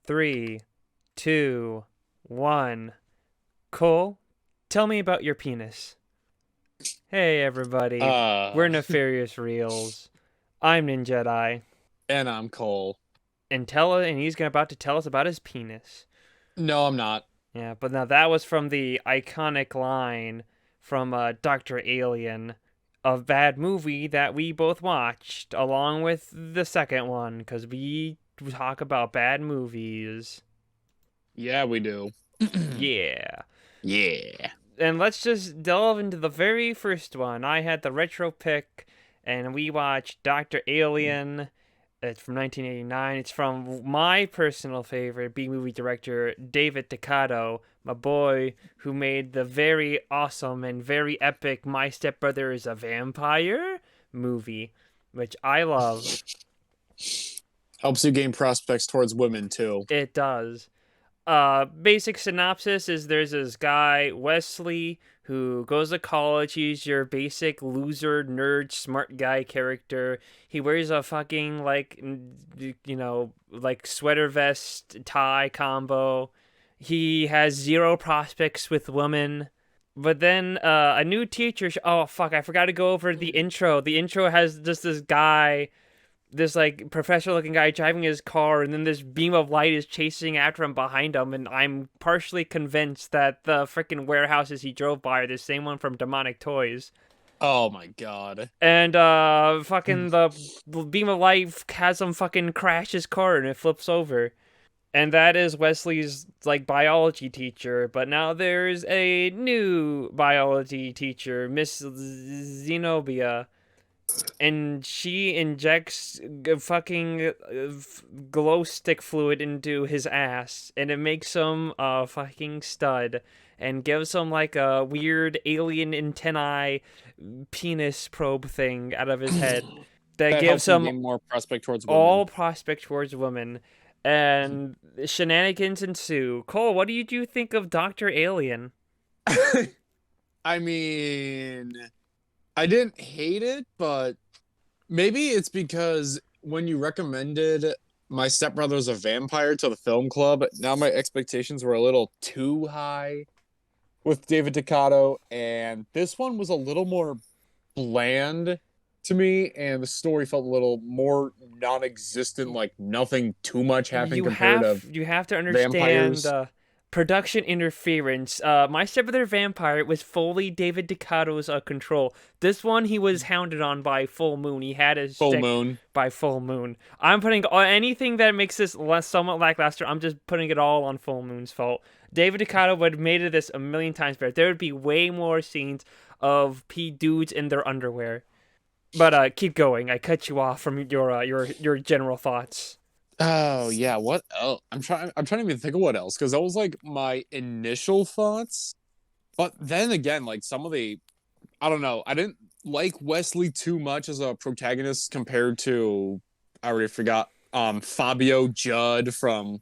Three, two, one. Cole, tell me about your penis. Hey everybody, we're Uh, Nefarious Reels. I'm Ninjedi, and I'm Cole. and he's about to tell us about his penis. No, I'm not. Yeah, but now that was from the iconic line from Dr. Alien, a bad movie that we both watched, along with the second one, because we talk about bad movies. Yeah, we do. Yeah. Yeah. And let's just delve into the very first one. I had the retro pick, and we watched Dr. Alien. It's from 1989. It's from my personal favorite B movie director, David Decado, my boy, who made the very awesome and very epic My Stepbrother is a Vampire movie, which I love. Helps you gain prospects towards women too. It does. Basic synopsis is there's this guy Wesley who goes to college. He's your basic loser nerd smart guy character. He wears a fucking like sweater vest tie combo. He has zero prospects with women. But then a new teacher oh fuck, I forgot to go over the intro. The intro has just this guy, this like professional looking guy driving his car, and then this beam of light is chasing after him behind him, and I'm partially convinced that the freaking warehouses he drove by are the same one from Demonic Toys. Oh my god. And fucking the beam of light has him fucking crash his car and it flips over. And that is Wesley's like biology teacher, but now there's a new biology teacher, Miss Zenobia, and she injects fucking glow stick fluid into his ass, and it makes him a fucking stud, and gives him like a weird alien antennae penis probe thing out of his head that That gives helps him him gain more prospect towards women. all prospect towards women. And shenanigans ensue. Cole, what do you think of Dr. Alien? I mean, I didn't hate it, but maybe it's because when you recommended My Stepbrother's a Vampire to the film club, now my expectations were a little too high with David Decado, and this one was a little more bland to me, and the story felt a little more non-existent, like nothing too much happened you compared have to you have to understand vampires. production interference. My Stepbrother Vampire was fully David Ducato's control. This one he was hounded on by Full Moon. He had his Full stick Moon. by Full Moon. I'm putting anything that makes this less somewhat lackluster. I'm just putting it all on Full Moon's fault. David Ducato would have made this a million times better. There would be way more scenes of dudes in their underwear. But keep going. I cut you off from your general thoughts. Oh yeah, what else? I'm trying to even think of what else, because that was like my initial thoughts. But then again, like some of the I don't know, I didn't like Wesley too much as a protagonist compared to I already forgot Fabio Judd from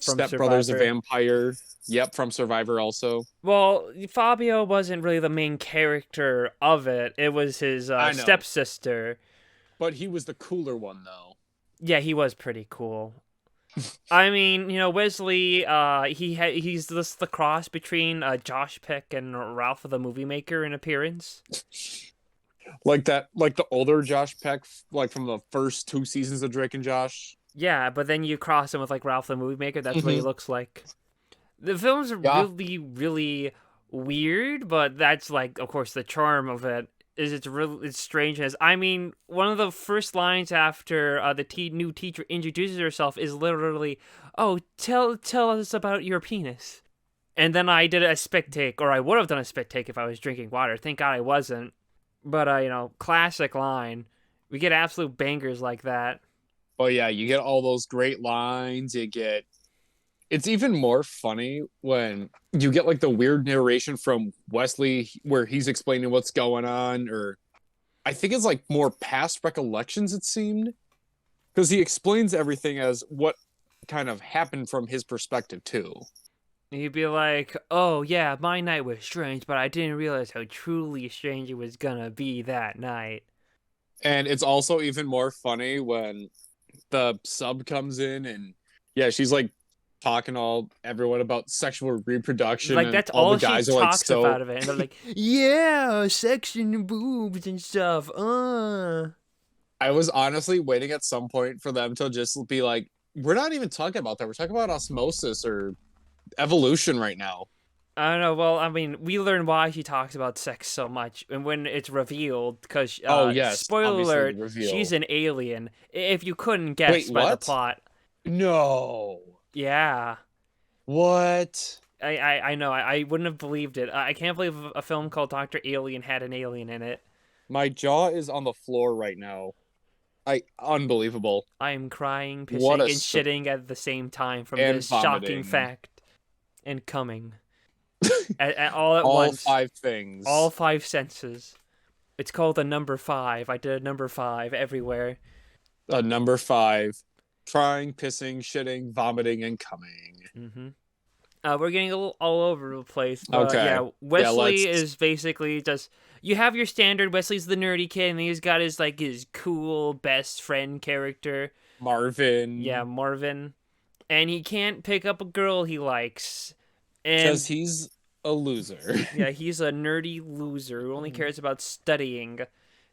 From Step Brothers a Survivor. Vampire. Yep, from Survivor also. Well, Fabio wasn't really the main character of it. It was his I know, stepsister. but he was the cooler one though. Yeah, he was pretty cool. I mean, Wesley. He's the cross between Josh Peck and Ralph the Movie Maker in appearance. Like that, like the older Josh Peck, like from the first two seasons of Drake and Josh. Yeah, but then you cross him with like Ralph the Movie Maker. That's what he Mm-hmm. looks like. The film's Yeah, really, really weird, but that's like, of course, the charm of it. Is its strangeness. I mean, one of the first lines after the new teacher introduces herself is literally, "Oh, tell us about your penis." And then I did a spit take, or I would have done a spit take if I was drinking water. Thank God I wasn't. But classic line. We get absolute bangers like that. but yeah, you get all those great lines. You get it's even more funny when you get like the weird narration from Wesley where he's explaining what's going on, or I think it's like more past recollections, it seemed, because he explains everything as what kind of happened from his perspective too. He'd be like, "Oh yeah, my night was strange, but I didn't realize how truly strange it was gonna be that night." And it's also even more funny when the sub comes in and Yeah, she's like talking all everyone about sexual reproduction, Like and that's all the all she guys are like talks so. about of it, and they're like, "Yeah, sex and boobs and stuff." I was honestly waiting at some point for them to just be like, we're not even talking about that. We're talking about osmosis or evolution right now. I don't know. Well, I mean, we learn why she talks about sex so much, and when it's revealed, because Oh yes, spoiler obviously the alert, she's reveal. an alien. If you couldn't guess Wait, by the what? plot, No. yeah. What? I know. I wouldn't have believed it. I can't believe a film called Doctor Alien had an alien in it. My jaw is on the floor right now. I unbelievable. I am crying, What pissing, a and shitting at the same time from and this shocking vomiting. fact and coming all at All once. five All things. five senses. It's called the number five. I did a number five everywhere. Number five. Crying, pissing, shitting, vomiting, and coming. Mm-hmm. We're getting a little all over the place, but Okay. yeah, Yeah, Wesley let's. is basically just you have your standard. Wesley's the nerdy kid, and he's got his like his cool best friend character. Yeah, Marvin. Marvin, and he can't pick up a girl he likes, Because and he's a loser. yeah, he's a nerdy loser who only cares about studying.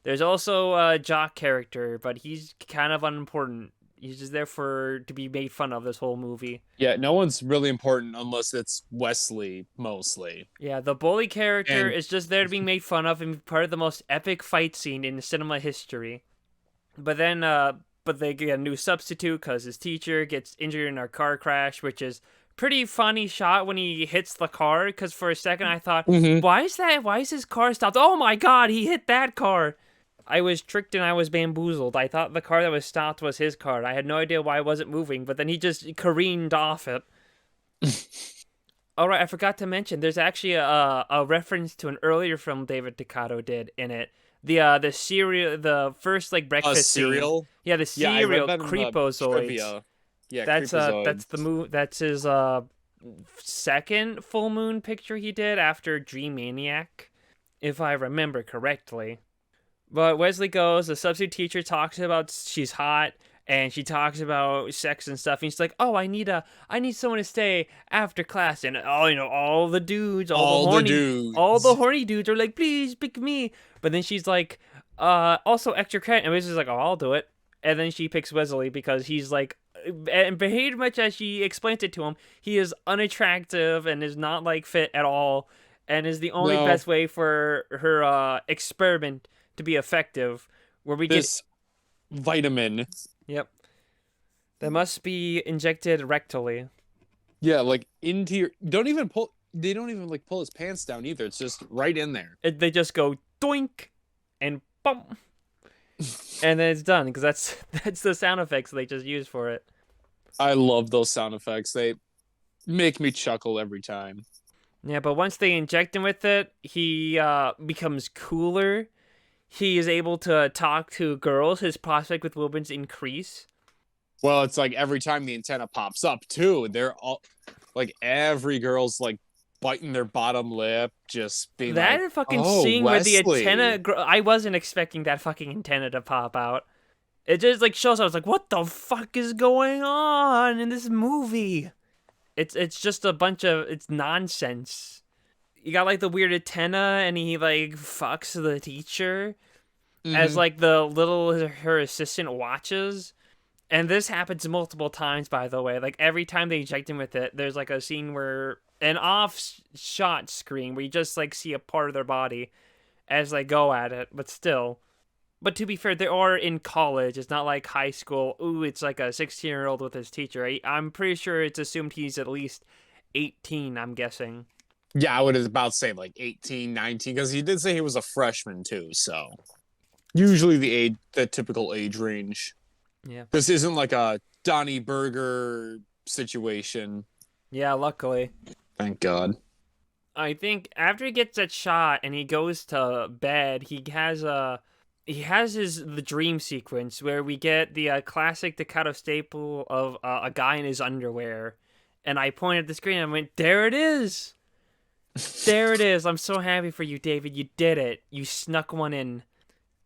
There's also a jock character, but he's kind of unimportant. He's just there for to be made fun of this whole movie. Yeah, no one's really important unless it's Wesley, mostly. Yeah, the bully character And is just there to be made fun of and be part of the most epic fight scene in cinema history. But then, but they get a new substitute because his teacher gets injured in a car crash, which is pretty funny shot when he hits the car. Because for a second I thought, Mhm. why is that? Why is his car stopped? Oh my god, he hit that car! I was tricked and I was bamboozled. I thought the car that was stopped was his car. I had no idea why it wasn't moving, but then he just careened off it. All right, I forgot to mention. There's actually a reference to an earlier film David Ducato did in it. The cereal, the first like A breakfast scene. cereal? Yeah, the Yeah, I read cereal that in the creepozoids. trivia. Yeah, That's Creepazoid. the That's his second full moon picture he did after Dream Maniac, if I remember correctly. But Wesley goes, the substitute teacher talks about she's hot and she talks about sex and stuff, and she's like, "Oh, I need someone to stay after class." And oh, all the dudes, All the all the dudes. horny dudes are like, "Please pick me." But then she's like, also extra credit." And Wesley's like, "Oh, I'll do it." And then she picks Wesley because he's like, and behaved much as she explains it to him, he is unattractive and is not like fit at all, and is the only No, best way for her experiment to be effective, where we get this vitamin. yep, that must be injected rectally. Yeah, like into your. Don't even pull. They don't even like pull his pants down either. It's just right in there. They just go doink and bump, and then it's done because that's the sound effects they just use for it. I love those sound effects. They make me chuckle every time. Yeah, but once they inject him with it, he becomes cooler. He is able to talk to girls. His prospect with women's increase. Well, it's like every time the antenna pops up too, they're all like every girl's like biting their bottom lip, just being like, That fucking "Oh, scene where the Wesley." antenna, I wasn't expecting that fucking antenna to pop out. It just like shows. I was like, what the fuck is going on in this movie? It's just a bunch of it's nonsense. You got like the weird antenna, and he like fucks the teacher as Mm-hmm. like the little her assistant watches. And this happens multiple times, by the way. Like every time they inject him with it, there's like a scene where an off shot screen where you just like see a part of their body as they go at it, but still. But to be fair, they are in college. It's not like high school. Ooh, it's like a 16-year-old with his teacher. I'm pretty sure it's assumed he's at least 18, I'm guessing. Yeah, I would about say like 18, 19, because he did say he was a freshman too. So usually the typical age range. Yeah. This isn't like a Donnie Burger situation. Yeah, luckily. Thank God. I think after he gets that shot and he goes to bed, he has the dream sequence where we get the classic Decado staple of a guy in his underwear, and I pointed at the screen and went, "There it is, there it is." I'm so happy for you, David. You did it. You snuck one in.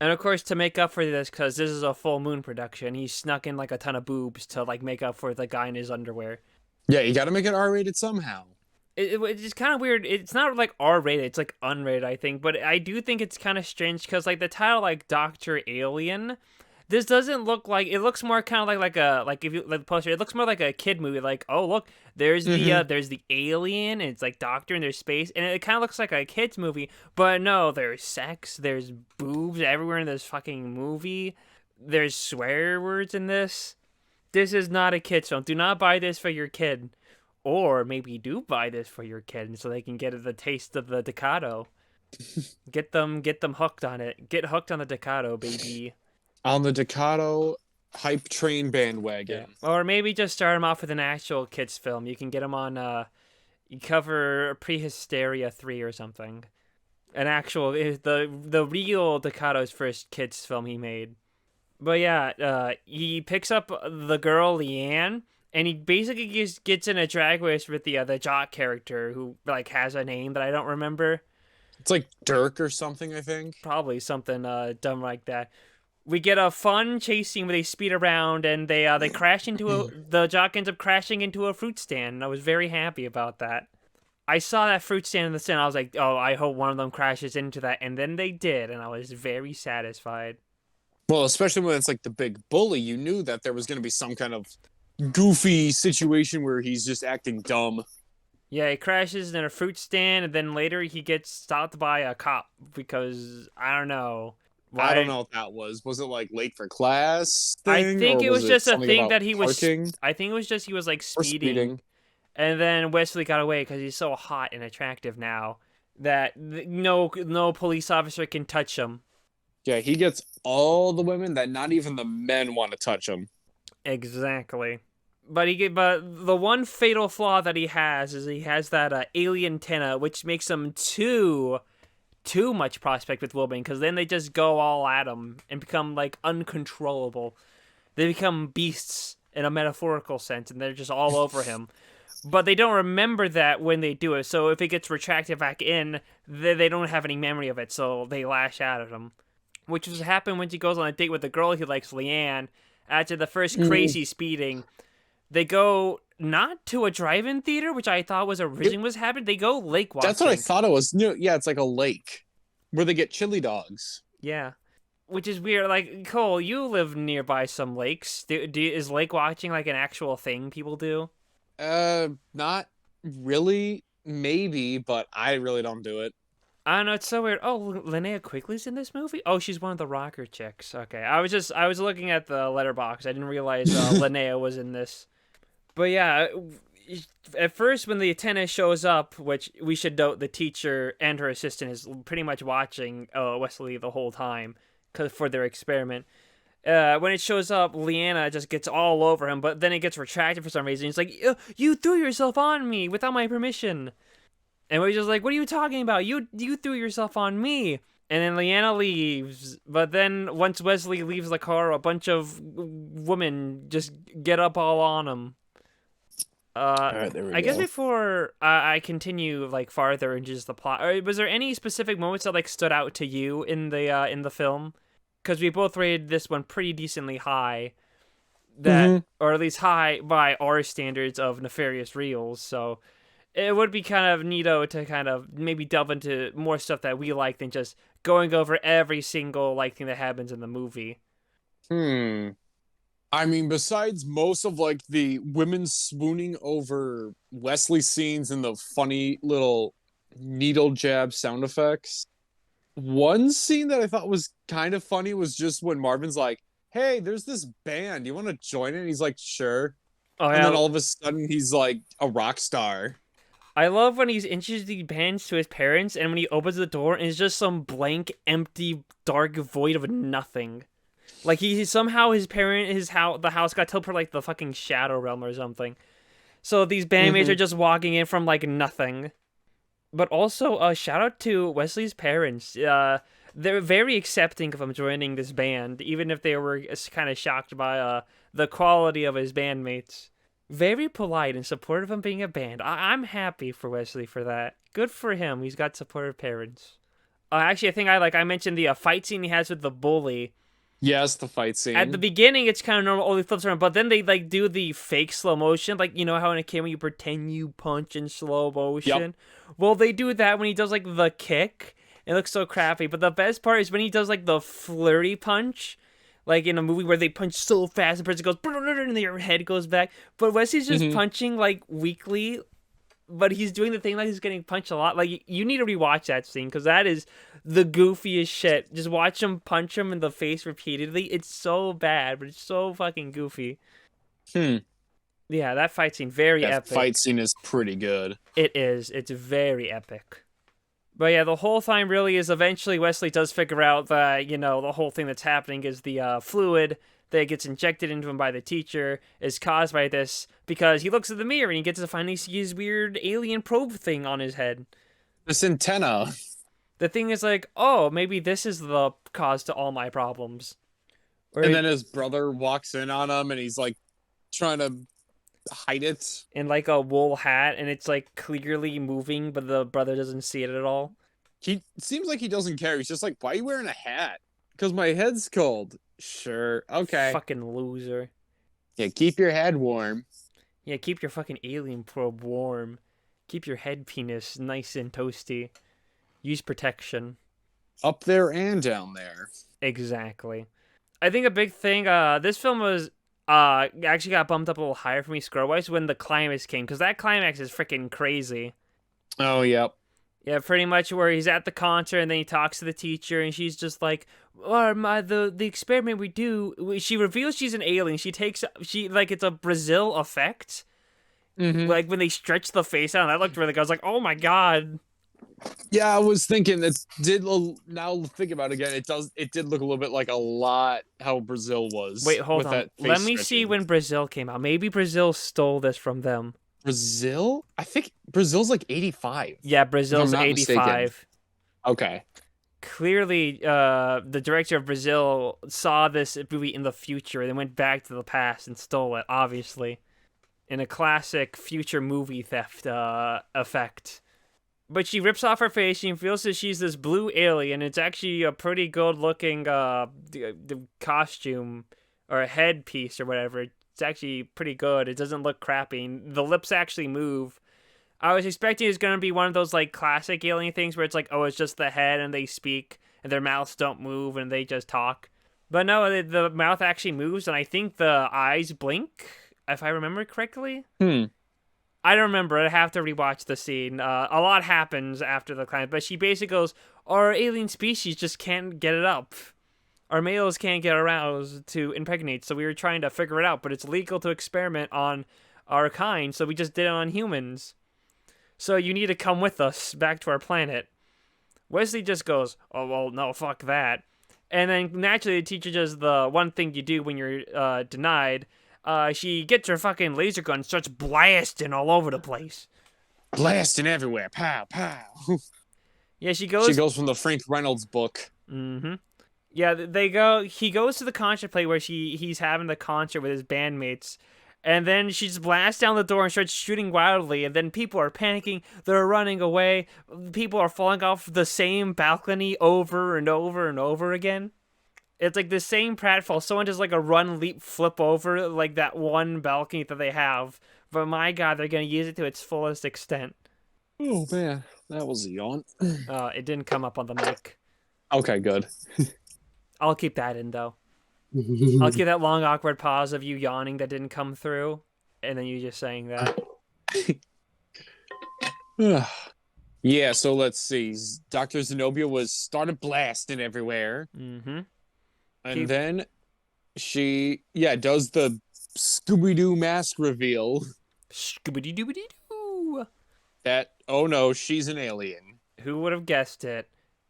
And of course, to make up for this, because this is a full moon production, he snuck in like a ton of boobs to like make up for the guy in his underwear. Yeah, you got to make it R-rated somehow. It's kind of weird. It's not like R rated. It's like unrated, I think. But I do think it's kind of strange because like the title, like Doctor Alien, this doesn't look like. It looks more kind of like a like if you like the poster, it looks more like a kid movie. Like, oh look, Mm-hmm. there's the alien. And it's like Doctor and there's space, and it kind of looks like a kids movie. But no, there's sex, there's boobs everywhere in this fucking movie. There's swear words in this. This is not a kid's film. Do not buy this for your kid. Or maybe do buy this for your kid so they can get the taste of the Decado. Get them hooked on it. Get hooked on the Decado, baby. On the Decado hype train Yeah. bandwagon. Or maybe just start them off with an actual kids film. You can get them on you cover Prehysteria 3 or something. An actual the real Decado's first kids film he made. But yeah, he picks up the girl Leanne, and he basically just gets in a drag race with the jock character who like has a name that I don't remember. It's like Dirk or something, I think. Probably something dumb like that. We get a fun chase scene where they speed around and they crash into the jock ends up crashing into a fruit stand. And I was very happy about that. I saw that fruit stand in the stand. I was like, oh, I hope one of them crashes into that, and then they did, and I was very satisfied. Well, especially when it's like the big bully, you knew that there was going to be some kind of goofy situation where he's just acting dumb. Yeah, he crashes in a fruit stand, and then later he gets stopped by a cop because I don't know I don't why. know what that was. Was it like late for class I thing, or think it was was it just a something thing about that he was. parking I think it was just he was like or speeding, speeding? and then Wesley got away because he's so hot and attractive now that no police officer can touch him. Yeah, he gets all the women that not even the men want to touch him. Exactly. But the one fatal flaw that he has is he has that alien antenna, which makes him too much prospect with women because then they just go all at him and become like uncontrollable. They become beasts in a metaphorical sense, and they're just all over him. But they don't remember that when they do it. So if it gets retracted back in, they don't have any memory of it. So they lash out at him, which has happened when he goes on a date with the girl he likes, Leanne. After the first Mm. crazy speeding, they go not to a drive-in theater, which I thought was It, originally was happening. They go lake that's what I watching. thought it was. Yeah, it's like a lake where they get chili dogs. Yeah, which is weird. Like Cole, you live nearby some lakes. Is lake watching like an actual thing people do? Not really. Maybe, but I really don't do it. I don't know. It's so weird. Oh, Linnea Quigley's in this movie. Oh, she's one of the rocker chicks. Okay, I was looking at the letterbox. I didn't realize Linnea was in this. But yeah, at first when the attendant shows up, which we should note, the teacher and her assistant is pretty much watching Wesley the whole time, for their experiment. When it shows up, Leanna just gets all over him, but then it gets retracted for some reason. He's like, "You threw yourself on me without my permission," and we're just like, "What are you talking about? You threw yourself on me." And then Leanna leaves, but then once Wesley leaves the car, a bunch of women just get up all on him. Uh, All right, there we I guess go. before I continue like farther into just the plot, was there any specific moments that like stood out to you in the film? Because we both rated this one pretty decently high, that Mm-hmm. or at least high by our standards of Nefarious Reels. So it would be kind of neato to kind of maybe delve into more stuff that we like than just going over every single like thing that happens in the movie. Hmm. I mean, besides most of like the women swooning over Wesley scenes and the funny little needle jab sound effects, one scene that I thought was kind of funny was just when Marvin's like, "Hey, there's this band. You want to join it?" And he's like, "Sure." Oh And then yeah, all of a sudden, he's like a rock star. I love when he's introduced the bands to his parents, and when he opens the door, and it's just some blank, empty, dark void of nothing. Like he somehow his parent, his house, the house got teleported like the fucking shadow realm or something. So these bandmates are Mm-hmm. just walking in from like nothing. But also, shout out to Wesley's parents. They're very accepting of him joining this band, even if they were kind of shocked by the quality of his bandmates. Very polite and supportive of him being a band. I'm happy for Wesley for that. Good for him. He's got supportive parents. Actually, I think I mentioned the fight scene he has with the bully. Yes, the fight At the scene. beginning, it's kind of normal. Oh, he flips around, but then they like do the fake slow motion, like you know how in a camera you pretend you punch in slow Yep. motion. Well, they do that when he does like the kick. It looks so crappy. But the best part is when he does like the flurry punch, like in a movie where they punch so fast, the person goes and their head goes back. But Wesley's just Hmm. punching like weakly, but he's doing the thing like he's getting punched a lot. Like you need to rewatch that scene because that is the goofiest shit. Just watch him punch him in the face repeatedly. It's so bad, but it's so fucking goofy. Hmm. Yeah, that fight scene very That fight epic. scene is pretty good. It is. It's very epic. But yeah, the whole time really is eventually Wesley does figure out that, the whole thing that's happening is the fluid that gets injected into him by the teacher is caused by this because he looks at the mirror and he gets to finally see his weird alien probe thing on his head. This antenna. The thing is like, oh, maybe this is the cause to all my problems. And Or then his brother walks in on him and he's like trying to hide it. in like a wool hat and it's like clearly moving, but the brother doesn't see it at all. He seems like he doesn't care. He's just like, why are you wearing a hat? Because my head's cold. Sure. Okay. Fucking loser. Yeah, keep your head warm. Yeah, keep your fucking alien probe warm. Keep your head penis nice and toasty. Use protection. Up there and down there. Exactly. I think a big thing, this film was, actually got bumped up a little higher for me score-wise when the climax came, because that climax is freaking crazy. Oh, yep. Yeah, pretty much where he's at the concert and then he talks to the teacher and she's just like, "Oh, the experiment we do." She reveals she's an alien. She like it's a Brazil effect. Mm-hmm. Like when they stretch the face out, that looked really good. I was like, "Oh my god!" Yeah, I was thinking it did. Now think about it again. It does. It did look a little bit like a lot how Brazil was Wait, hold with on. that Let face me see stretching. when Brazil came out. Maybe Brazil stole this from them. Brazil? I think Brazil's like 85, Yeah, if I'm Brazil's not mistaken. 85. Okay. Clearly, the director of Brazil saw this movie in the future and then went back to the past and stole it, obviously. In a classic future movie theft effect. But she rips off her face. She feels that she's this blue alien. It's actually a pretty good looking costume or a headpiece or whatever. It's actually pretty good. It doesn't look crappy. The lips actually move. I was expecting it's gonna be one of those like classic alien things where it's like, oh, it's just the head and they speak and their mouths don't move and they just talk. But no, the mouth actually moves and I think the eyes blink, if I remember correctly. Hmm. I don't remember. I have to rewatch the scene. A lot happens after the climb, but she basically goes, "Our alien species just can't get it up. Our males can't get aroused to impregnate, so we were trying to figure it out, but it's legal to experiment on our kind, so we just did it on humans. So you need to come with us back to our planet." Wesley just goes, "Oh, well, no, fuck that." And then naturally, the teacher does the one thing you do when you're denied. She gets her fucking laser gun and starts blasting all over the place. Blasting everywhere. Pow, pow. Yeah, she She goes. goes from the Frank Reynolds book. Mm-hmm. Yeah, they go. He goes to the concert play where he's having the concert with his bandmates, and then she just blasts down the door and starts shooting wildly. And then people are panicking. They're running away. People are falling off the same balcony over and over and over again. It's like the same pratfall. Someone does like a run, leap, flip over like that one balcony that they have. But my god, they're gonna use it to its fullest extent. Oh, man. That was a yawn. It didn't come up on the mic. Okay, good. I'll keep that in though. I'll give that long awkward pause of you yawning that didn't come through, and then you just saying that. Yeah, so let's see. Dr. Zenobia was started blasting everywhere. Mm-hmm. And then she, yeah, does the Scooby Doo mask reveal Scooby Dooby Doo. that, oh no, she's an alien. Who would have guessed it?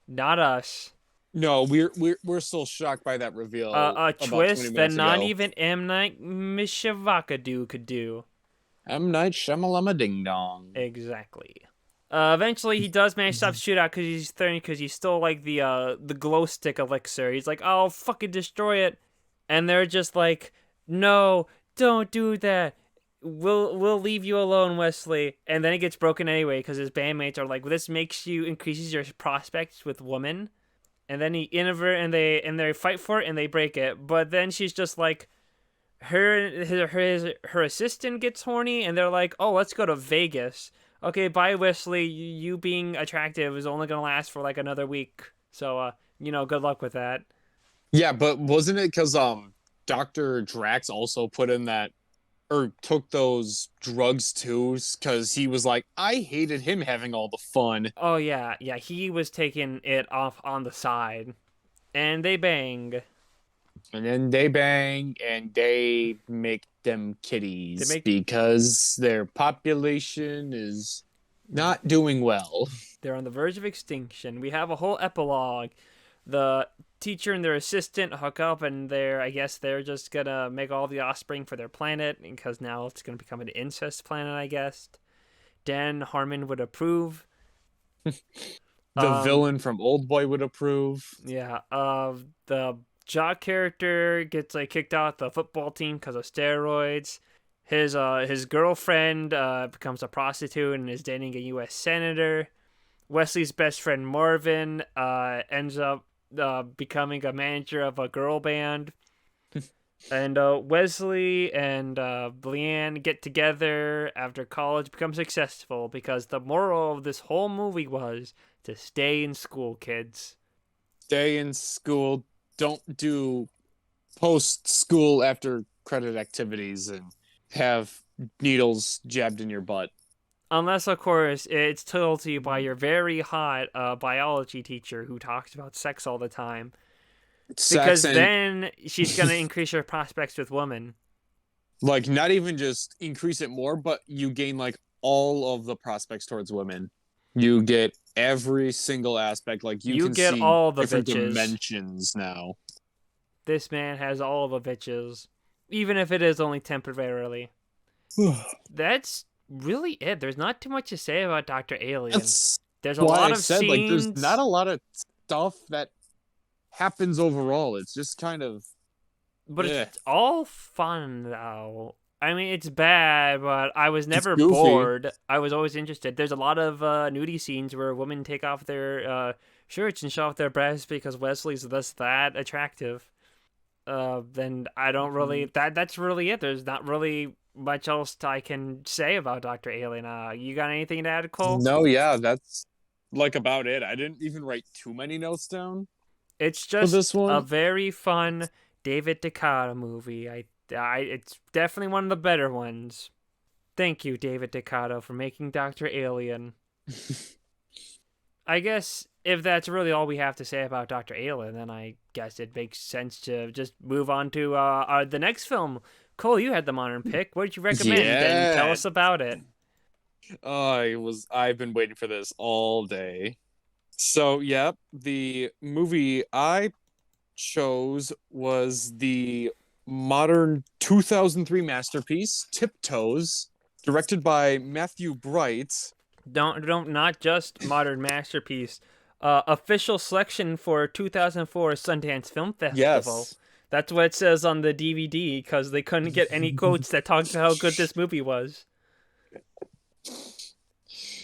Not us. No, we're still shocked by that reveal A about 20 twist that minutes not ago. even M. Night Shyamalan could do. M. Night Shyamalama Ding Dong. Exactly. Eventually, he does manage to stop shootout because he stole like the glow stick elixir. He's like, "I'll fucking destroy it," and they're just like, "No, don't do that. we'll leave you alone, Wesley. And then it gets broken anyway because his bandmates are like, this makes you increases your prospects with women. And then he invert and they fight for it and they break it. But then she's just like, her assistant gets horny and they're like, oh, let's go to Vegas. Okay, bye, Wesley. You being attractive is only gonna last for like another week. So good luck with that. Yeah, but wasn't it because Dr. Drax also put in that or took those drugs too? Because he was like, I hated him having all the fun. Oh yeah, yeah. He was taking it off on the side, and they bang. And then they bang and they make them They kitties make because their population is not doing well. they're on the verge of extinction. We have a whole epilogue. The teacher and their assistant hook up, and I guess they're just gonna make all the offspring for their planet because now it's gonna become an incest planet. I guess Dan Harmon would approve. The Um, villain from Old Boy would approve. yeah. The jock character gets like kicked out the football team because of steroids. His girlfriend becomes a prostitute and is dating a U.S. senator. Wesley's best friend Marvin ends up becoming a manager of a girl band. And Wesley and Leanne get together after college becomes successful because the moral of this whole movie was to stay in school, kids. Stay in school. Don't do post school after credit activities and have needles jabbed in your butt. Unless, of course, it's told to you by your very hot biology teacher who talks about sex all the time. Sex Because and then she's going to increase your prospects with women. like not even just increase it more, but you gain like all of the prospects towards women. You get every single aspect. Like you You can get see all the different bitches. dimensions now. This man has all the bitches. Even if it is only temporarily. That's really it. There's not too much to say about Dr. Alien. That's There's a why lot I of said like there's not scenes, a lot of stuff that happens overall. It's just kind of but eh. it's all fun, though. I mean, it's bad, but I was It's never goofy. bored. I was always interested. There's a lot of nudie scenes where women take off their shirts and show off their breasts because Wesley's that attractive. Then I don't really that's really it. There's not really much else I can say about Dr. Alien. You got anything to add, Cole? No, yeah, that's like about it. I didn't even write too many notes down It's for this just a one. very fun David Dakota movie. It's definitely one of the better ones. Thank you, David Dakota, for making Dr. Alien. I guess if that's really all we have to say about Dr. Alien, then I guess it makes sense to just move on to the next film. Cole, you had the modern pick. What did you recommend? And tell Yeah. us about it. I've been waiting for this all day. So, yep, the movie I chose was the modern 2003 masterpiece, Tiptoes, directed by Matthew Bright. Don't not just modern masterpiece. Official selection for 2004 Sundance Film Festival. Yes. That's what it says on the DVD because they couldn't get any quotes that talked about how good this movie was.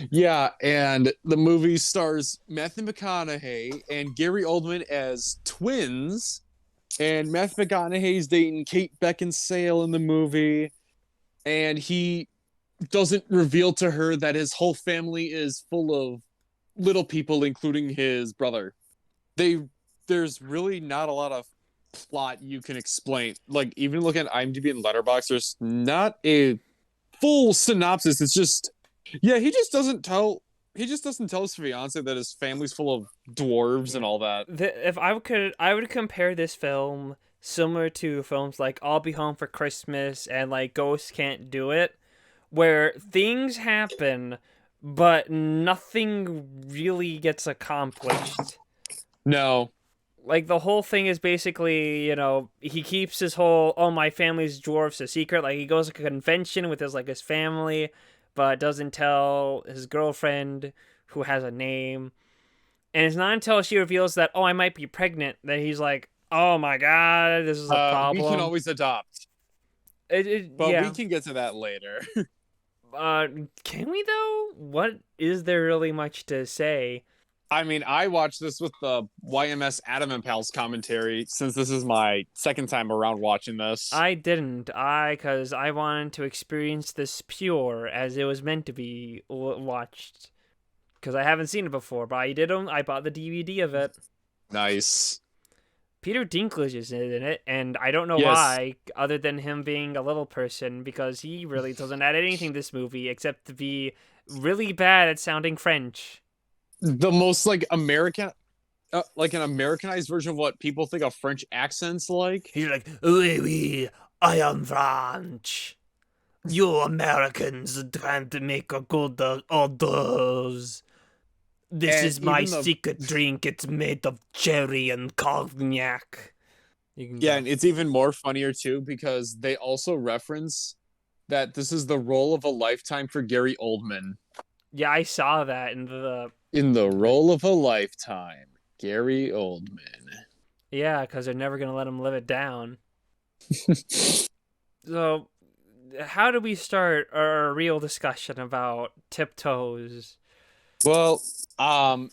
Yeah, and the movie stars Matthew McConaughey and Gary Oldman as twins. And Matthew McConaughey's dating Kate Beckinsale in the movie. And he doesn't reveal to her that his whole family is full of little people, including his brother. They there's really not a lot of plot you can explain. Like even looking at IMDb and Letterboxd, there's not a full synopsis. It's just yeah, he just doesn't tell his fiance that his family's full of dwarves and Yeah. all that. If I could, I would compare this film similar to films like I'll Be Home for Christmas and like Ghosts Can't Do It, where things happen, but nothing really gets accomplished. No. Like the whole thing is basically, he keeps his whole "oh my family's dwarfs" a secret. Like he goes to a convention with his family, but doesn't tell his girlfriend who has a name. And it's not until she reveals that, oh, I might be pregnant, that he's like, oh my god, this is a We can problem. always adopt. but we Yeah. can get to that later. Uh, can we though? What is there really much to say? I mean, I watched this with the YMS Adam and Pals commentary since this is my second time around watching this. I didn't. Cause I wanted to experience this pure as it was meant to be watched. Cause I haven't seen it before, but I did. I bought the DVD of it. Nice. Peter Dinklage is in it, and I don't know Yes, why, other than him being a little person, because he really doesn't add anything to this movie except to be really bad at sounding French. the most like like an Americanized version of what people think of French accents like. He's like, oui, oui, I am French. You Americans trying to make a good orders. This And is my even the secret drink. It's made of cherry and cognac. You can Yeah, go. and it's even more funnier too because they also reference that this is the role of a lifetime for Gary Oldman. Yeah, I saw that in the In the thing. role of a lifetime, Gary Oldman. Yeah, because they're never gonna let him live it down. So, how do we start our real discussion about Tiptoes? Well,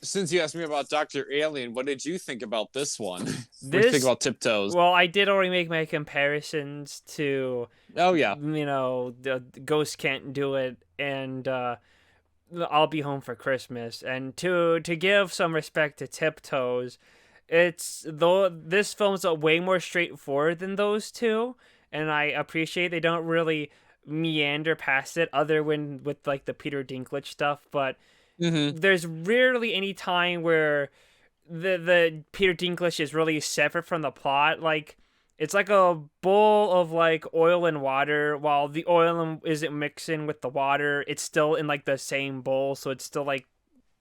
since you asked me about Dr. Alien, what did you think about this one? What do you think This, about Tiptoes? well, I did already make my comparisons to, Oh yeah. the Ghost Can't Do It and I'll Be Home for Christmas. And to give some respect to Tiptoes, it's though this film's a way more straightforward than those two, and I appreciate they don't really meander past it other when with like the Peter Dinklage stuff, but Mm-hmm. there's rarely any time where the Peter Dinklage is really separate from the plot. Like it's like a bowl of like oil and water. While the oil isn't mixing with the water, it's still in like the same bowl, so it's still like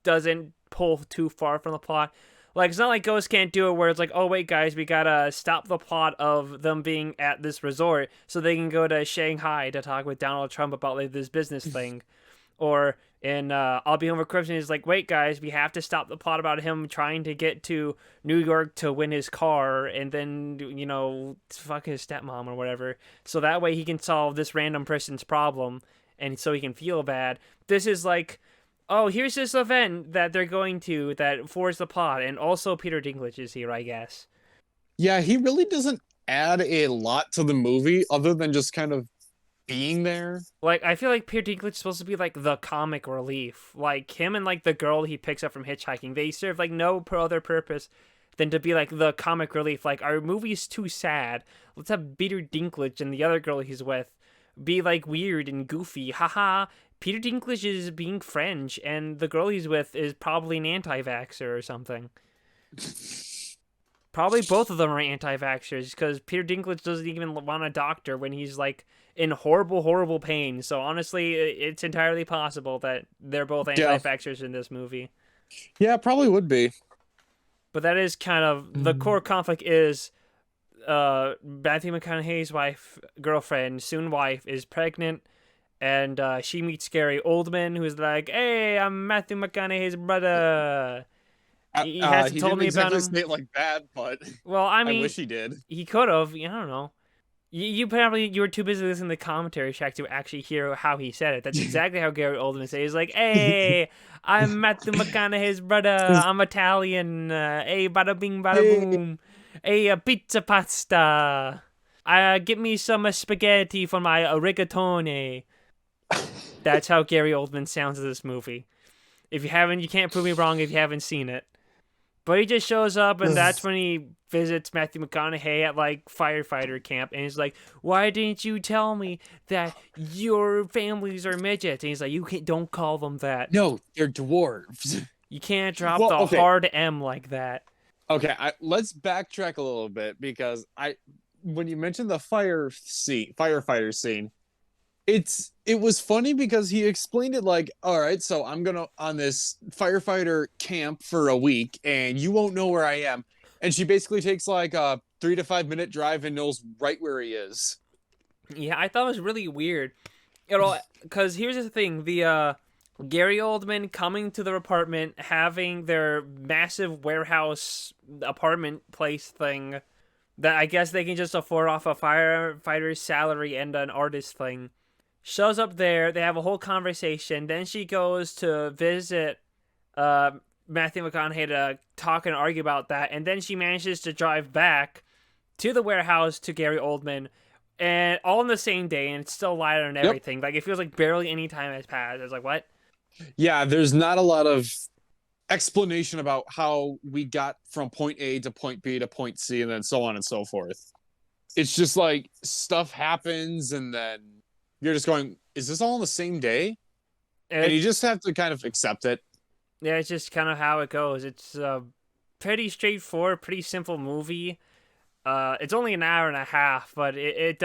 doesn't pull too far from the plot. Like it's not like Ghost Can't Do It, where it's like, oh wait, guys, we gotta stop the plot of them being at this resort so they can go to Shanghai to talk with Donald Trump about like this business thing. Or in I'll Be Home for Christmas is like, wait guys, we have to stop the plot about him trying to get to New York to win his car and then fuck his stepmom or whatever, so that way he can solve this random person's problem and so he can feel bad. This is like, oh, here's this event that they're going to that forwards the plot, and also Peter Dinklage is here, I guess. Yeah, he really doesn't add a lot to the movie other than just kind of being there. Like, I feel like Peter Dinklage is supposed to be like the comic relief. Like him and like the girl he picks up from hitchhiking, they serve like no other purpose than to be like the comic relief. Like our movie's too sad. Let's have Peter Dinklage and the other girl he's with be like weird and goofy. Haha. Peter Dinklage is being French, and the girl he's with is probably an anti-vaxxer or something. Probably both of them are anti-vaxxers because Peter Dinklage doesn't even want a doctor when he's like in horrible, horrible pain. So honestly, it's entirely possible that they're both Yeah. anti-vaxxers in this movie. Yeah, probably would be. But that is kind of the core conflict is Matthew McConaughey's girlfriend, soon wife, is pregnant, and she meets Gary Oldman, who's like, "Hey, I'm Matthew McConaughey's brother." He hasn't He told didn't me about exactly him. say it like that, but Well, I I mean, wish he did. he could have. I don't know. You were too busy listening to the commentary track to actually hear how he said it. That's exactly how Gary Oldman said it. He's like, "Hey, I'm Matthew McConaughey's brother. I'm Italian. Hey, bada bing, bada Hey. boom. Hey, pizza pasta. Get me some spaghetti for my rigatoni." That's how Gary Oldman sounds in this movie. If you haven't, you can't prove me wrong if you haven't seen it. But he just shows up, and that's when he visits Matthew McConaughey at like firefighter camp, and he's like, "Why didn't you tell me that your families are midgets?" And he's like, don't call them that. No, they're dwarves. You can't drop Well, the okay. hard M like that." Okay, let's backtrack a little bit because when you mentioned the firefighter scene, it was funny because he explained it like, all right, so I'm gonna on this firefighter camp for a week, and you won't know where I am. And she basically takes like a 3 to 5 minute drive and knows right where he is. Yeah, I thought it was really weird. Because here's the thing: the Gary Oldman coming to their apartment, having their massive warehouse apartment place thing that I guess they can just afford off a firefighter's salary and an artist thing. Shows up there, they have a whole conversation. Then she goes to visit uh, Matthew McConaughey to talk and argue about that, and then she manages to drive back to the warehouse to Gary Oldman, and all in the same day, and it's still light and Yep. everything. Like it feels like barely any time has passed. It's like what? Yeah, there's not a lot of explanation about how we got from point A to point B to point C and then so on and so forth. It's just like stuff happens and then you're just going, is this all on the same day? And you just have to kind of accept it. Yeah, it's just kind of how it goes. It's a pretty straightforward, pretty simple movie. It's only an hour and a half, but it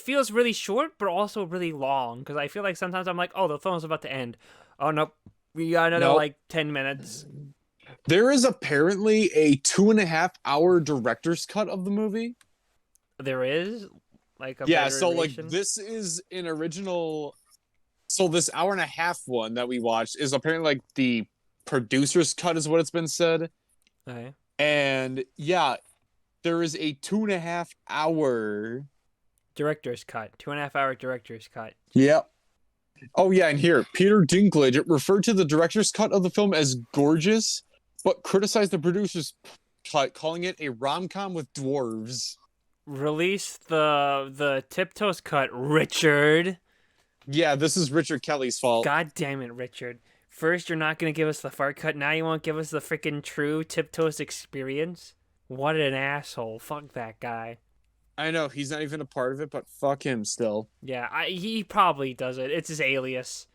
feels really short, but also really long. Because I feel like sometimes I'm like, oh, the film's about to end. Oh nope, we got another Nope. like 10 minutes. There is apparently a 2.5 hour director's cut of the movie. There is like a Yeah, better so like iteration. this is an original. So this hour and a half one that we watched is apparently like the producer's cut, is what it's been said. Okay. And yeah, there is a 2.5 hour Director's cut, 2.5 hour director's cut. Yep. Oh yeah, and here Peter Dinklage referred to the director's cut of the film as gorgeous, but criticized the producer's cut, calling it a rom-com with dwarves. Release the Tiptoes cut, Richard. Yeah, this is Richard Kelly's fault. God damn it, Richard. First, you're not gonna give us the fart cut. Now you won't give us the freaking true Tiptoes experience. What an asshole. Fuck that guy. I know he's not even a part of it, but fuck him still. Yeah, he probably does it. It's his alias.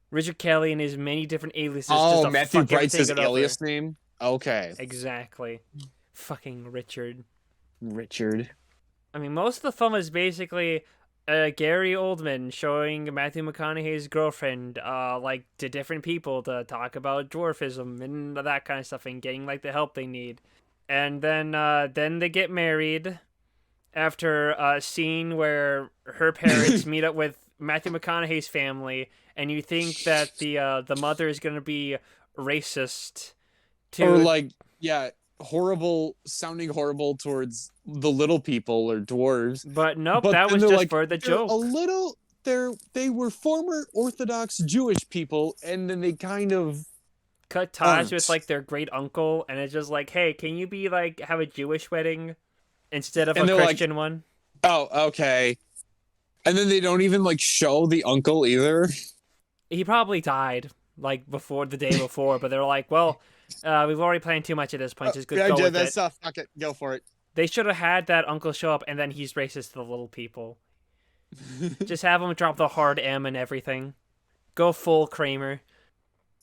Richard Kelly and his many different aliases just Oh, to Matthew fuck Bright's his everything over. alias name. Okay, Exactly. Fucking Richard. Richard. I mean, most of the film is basically Gary Oldman showing Matthew McConaughey's girlfriend, like to different people to talk about dwarfism and that kind of stuff, and getting like the help they need. And then they get married after a scene where her parents meet up with Matthew McConaughey's family, and you think that the mother is gonna be racist Or to, like, yeah, sounding horrible towards the little people or dwarves. but nope, But that then was they're just like, for the they're a joke. little, they were former Orthodox Jewish people, and then they kind of Cut ties with aren't. like their great uncle, and it's just like, hey, can you be like have a Jewish wedding instead of a And they're like, Christian one? oh, okay. And then they don't even like show the uncle either. He probably died like before the day before, but they're like, well, we've already planned too much at this point. Just Yeah, go yeah, with that it. stuff. Fuck it, go for it. They should have had that uncle show up, and then he's racist to the little people. Just have him drop the hard M and everything. Go full Kramer.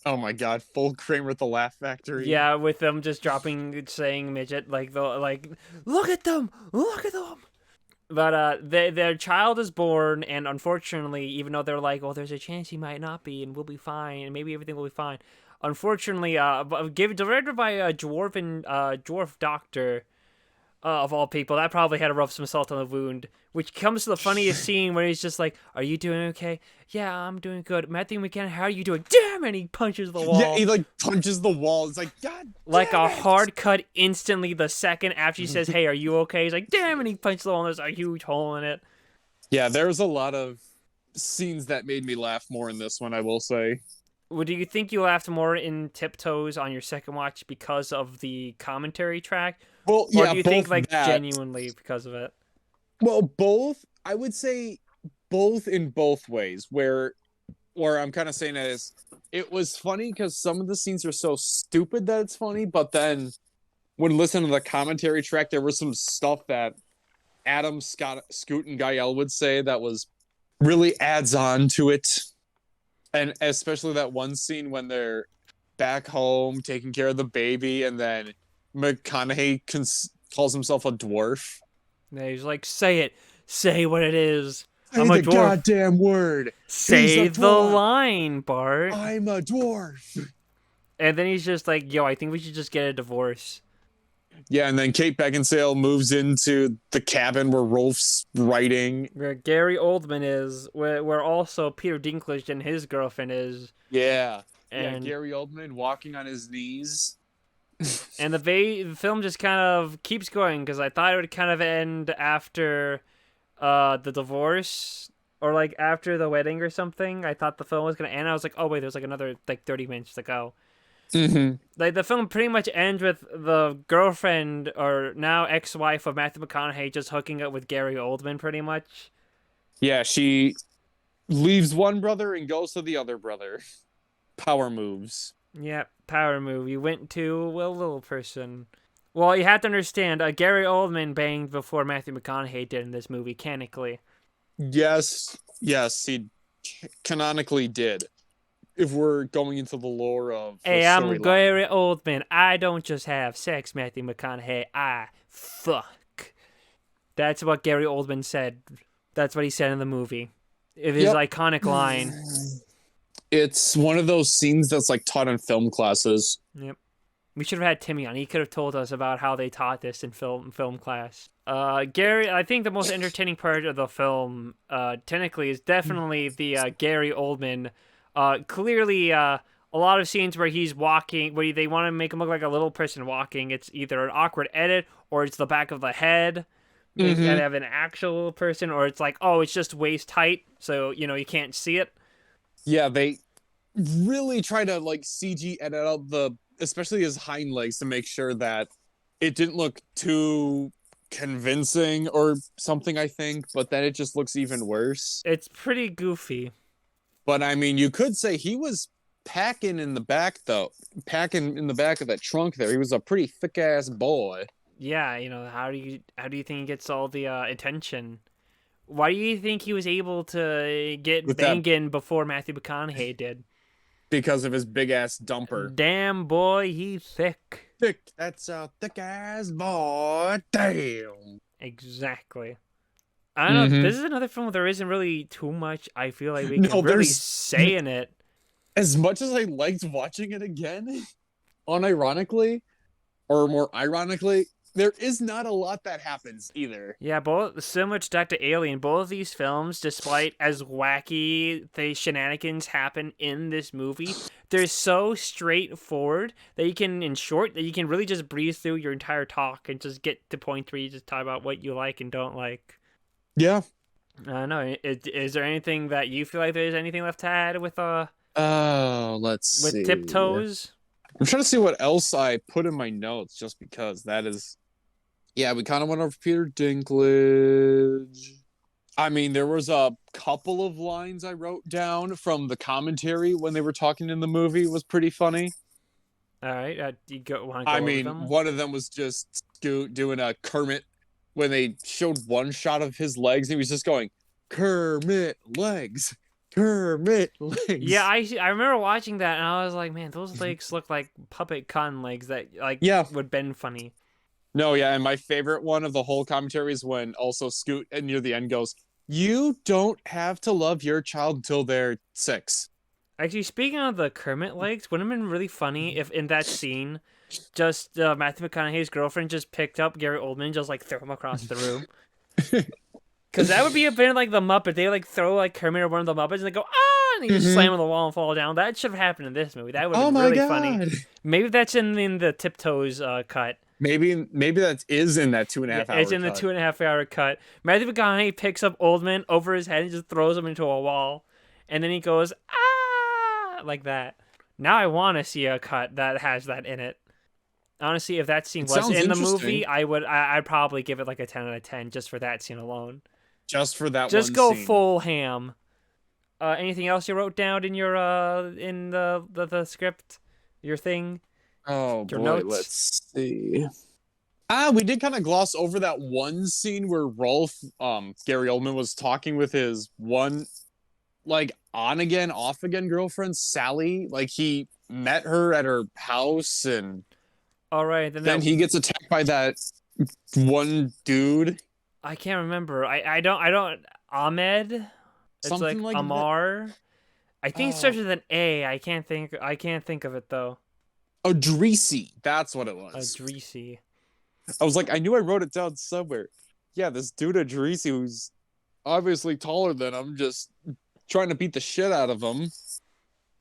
Oh my god, full Kramer at the Laugh Factory. Yeah, with them just dropping saying midget like the like look at them, look at them. But their child is born, and unfortunately, even though they're like, oh, there's a chance he might not be, and we'll be fine, and maybe everything will be fine. Unfortunately, directed by a dwarf doctor, of all people, that probably had to rub some salt on the wound. Which comes to the funniest scene where he's just like, "Are you doing okay? Yeah, I'm doing good. Matthew McConaughey, how are you doing? Damn!" And he punches the wall. Yeah, he like punches the wall. It's like, God Like damn a it! hard cut instantly the second after he says, "Hey, are you okay?" He's like, "Damn!" And he punches the wall, and there's a huge hole in it. Yeah, there's a lot of scenes that made me laugh more in this one, I will say. Well, do you think you laughed more in Tiptoes on your second watch because of the commentary track, Well, or yeah, do you think both like that. genuinely because of it? Well, both. I would say both in both ways. Where I'm kind of saying is, it was funny because some of the scenes are so stupid that it's funny, but then when listening to the commentary track, there was some stuff that Adam Scott, Scoot, and Gael would say that was really adds on to it, and especially that one scene when they're back home taking care of the baby, and then McConaughey calls himself a dwarf. And he's like, "Say it, say what it is. Say I'm a the dwarf. goddamn word. Say He's a the dwarf. line, Bart." I'm a dwarf. And then he's just like, "Yo, I think we should just get a divorce." Yeah, and then Kate Beckinsale moves into the cabin where Rolf's writing. Where Gary Oldman is, where also Peter Dinklage and his girlfriend is, Yeah. and Yeah, Gary Oldman walking on his knees. And the film just kind of keeps going because I thought it would kind of end after the divorce or like after the wedding or something. I thought the film was gonna end. I was like, oh wait, there's like another like 30 minutes to go. Hmm. Like the film pretty much ends with the girlfriend or now ex-wife of Matthew McConaughey just hooking up with Gary Oldman, pretty much. Yeah, she leaves one brother and goes to the other brother. Power moves. Yeah, power move. You went to a little person. Well, you have to understand, Gary Oldman banged before Matthew McConaughey did in this movie, canonically. Yes, yes, he canonically did. If we're going into the lore of the Hey, I'm storyline. Gary Oldman. I don't just have sex, Matthew McConaughey. I fuck. That's what Gary Oldman said. That's what he said in the movie. His Yep. iconic line. It's one of those scenes that's like taught in film classes. Yep. We should have had Timmy on. He could have told us about how they taught this in film class. Gary, I think the most entertaining part of the film, technically, is definitely the Gary Oldman. Clearly, a lot of scenes where he's walking, where they want to make him look like a little person walking. It's either an awkward edit or it's the back of the head. They Mm-hmm. have an actual person, or it's like, oh, it's just waist height, so you can't see it. Yeah, they really try to like CG edit out especially his hind legs to make sure that it didn't look too convincing or something, I think, but then it just looks even worse. It's pretty goofy. But I mean, you could say he was packing in the back though. Packing in the back of that trunk there. He was a pretty thick ass boy. Yeah, how do you think he gets all the attention? Why do you think he was able to get With that banging before Matthew McConaughey did? because of his big ass dumper. Damn boy, he thick. Thick. That's a thick ass boy. Damn. Exactly. I don't know. Mm-hmm. This is another film where there isn't really too much I feel like we can No, really there's say in it. as much as I liked watching it again, unironically, or more ironically, there is not a lot that happens either. Yeah, both similar to Dr. Alien, both of these films, despite as wacky the shenanigans happen in this movie, they're so straightforward that you can really just breeze through your entire talk and just get to point where you just talk about what you like and don't like. Yeah. I don't know. Is there anything that you feel like there's anything left to add Oh, let's with see. Tiptoes? I'm trying to see what else I put in my notes just because that is. Yeah, we kind of went over Peter Dinklage. I mean, there was a couple of lines I wrote down from the commentary when they were talking in the movie. It was pretty funny. All right, do you want to go I over mean, them? one of them was just doing a Kermit when they showed one shot of his legs. He was just going, Kermit legs, Kermit legs. Yeah, I remember watching that and I was like, man, those legs look like puppet cotton legs that like Yeah. would bend funny. No, yeah. And my favorite one of the whole commentary is when also Scoot and near the end goes, you don't have to love your child until they're 6. Actually, speaking of the Kermit legs, wouldn't it have been really funny if in that scene, just Matthew McConaughey's girlfriend just picked up Gary Oldman and just like threw him across the room? Because that would be a bit like the Muppet. They like throw like Kermit or one of the Muppets and they go, ah, and he just slam on the wall and fall down. That should have happened in this movie. That would have Oh been my really God. funny. Maybe that's in the Tiptoes cut. Maybe that is in that 2.5 hour It's in the cut. 2.5 hour cut. Matthew McConaughey picks up Oldman over his head and just throws him into a wall. And then he goes, ah, like that. Now I want to see a cut that has that in it. Honestly, if that scene It was sounds in the interesting. movie, I'd probably give it like a 10 out of 10 just for that scene alone. Just for that Just one go scene. full ham. Anything else you wrote down in your in the script? Your thing? Oh Your boy, notes? let's see. We did kind of gloss over that one scene where Rolf, Gary Oldman was talking with his one, like on again, off again girlfriend, Sally. Like he met her at her house, and All right, then he gets attacked by that one dude. I can't remember. I don't Ahmed. It's Something like like Amar. I think it Oh. starts with an A. I can't think of it though. Adrisi, that's what it was. Adrisi. I was like, I knew I wrote it down somewhere. Yeah, this dude Adrisi who's obviously taller than him, just trying to beat the shit out of him.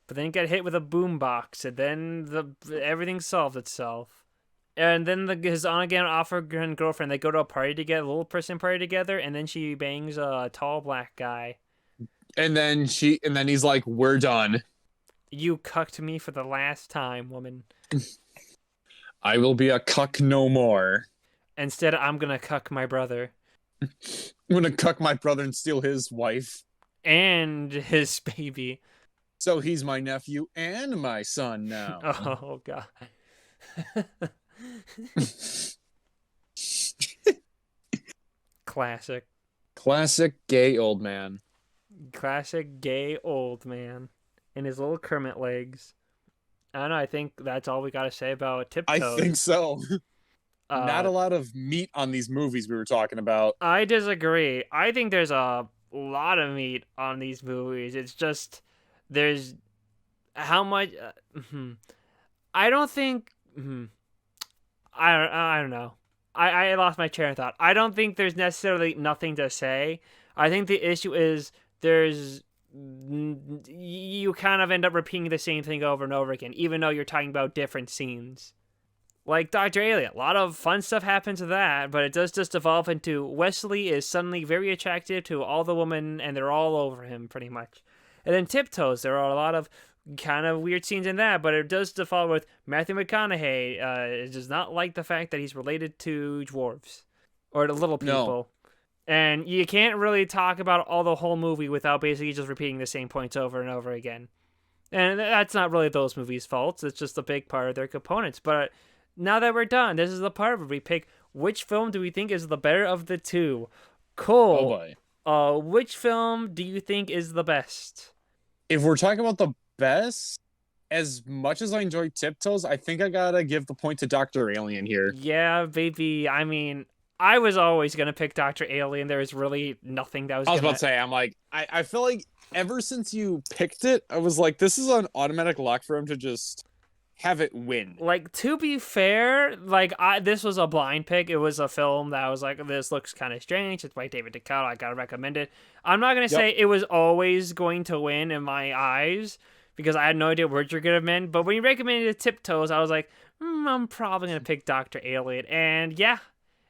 But then he got hit with a boombox, and then everything solved itself. And then his on again off again girlfriend, they go to a party together, a little person party together, and then she bangs a tall black guy. And then he's like, "We're done. You cucked me for the last time, woman. I will be a cuck no more. Instead, I'm gonna cuck my brother I'm gonna cuck my brother and steal his wife. and his baby." So he's my nephew and my son now. Oh god. Classic. Classic gay old man. Classic gay old man and his little Kermit legs. I don't know. I think that's all we got to say about I Tiptoes. think so. Not a lot of meat on these movies we were talking about. I disagree. I think there's a lot of meat on these movies. It's just there's how much. I don't think. I don't know. I lost my train of thought. I don't think there's necessarily nothing to say. I think the issue is there's you kind of end up repeating the same thing over and over again, even though you're talking about different scenes. Like Dr. Alien, a lot of fun stuff happens to that, but it does just evolve into Wesley is suddenly very attractive to all the women, and they're all over him pretty much. And then Tiptoes, there are a lot of kind of weird scenes in that, but it does default with Matthew McConaughey. Does not like the fact that he's related to dwarves or the little people. No. And you can't really talk about all the whole movie without basically just repeating the same points over and over again. And that's not really those movies' faults. It's just a big part of their components. But now that we're done, this is the part where we pick which film do we think is the better of the two. Cole, Oh boy. which film do you think is the best? If we're talking about the best, as much as I enjoy Tiptoes, I think I gotta give the point to Dr. Alien here. Yeah, baby. I mean, I was always gonna pick Dr. Alien. There was really nothing that was. I was gonna... about to say, I'm like, I feel like ever since you picked it, I was like, this is an automatic lock for him to just have it win. Like, to be fair, like this was a blind pick. It was a film that I was like, this looks kind of strange. It's by David Duchovny. I gotta recommend it. I'm not gonna say it was always going to win in my eyes because I had no idea what you're gonna recommend. But when you recommended Tiptoes, I was like, I'm probably gonna pick Dr. Alien. And yeah,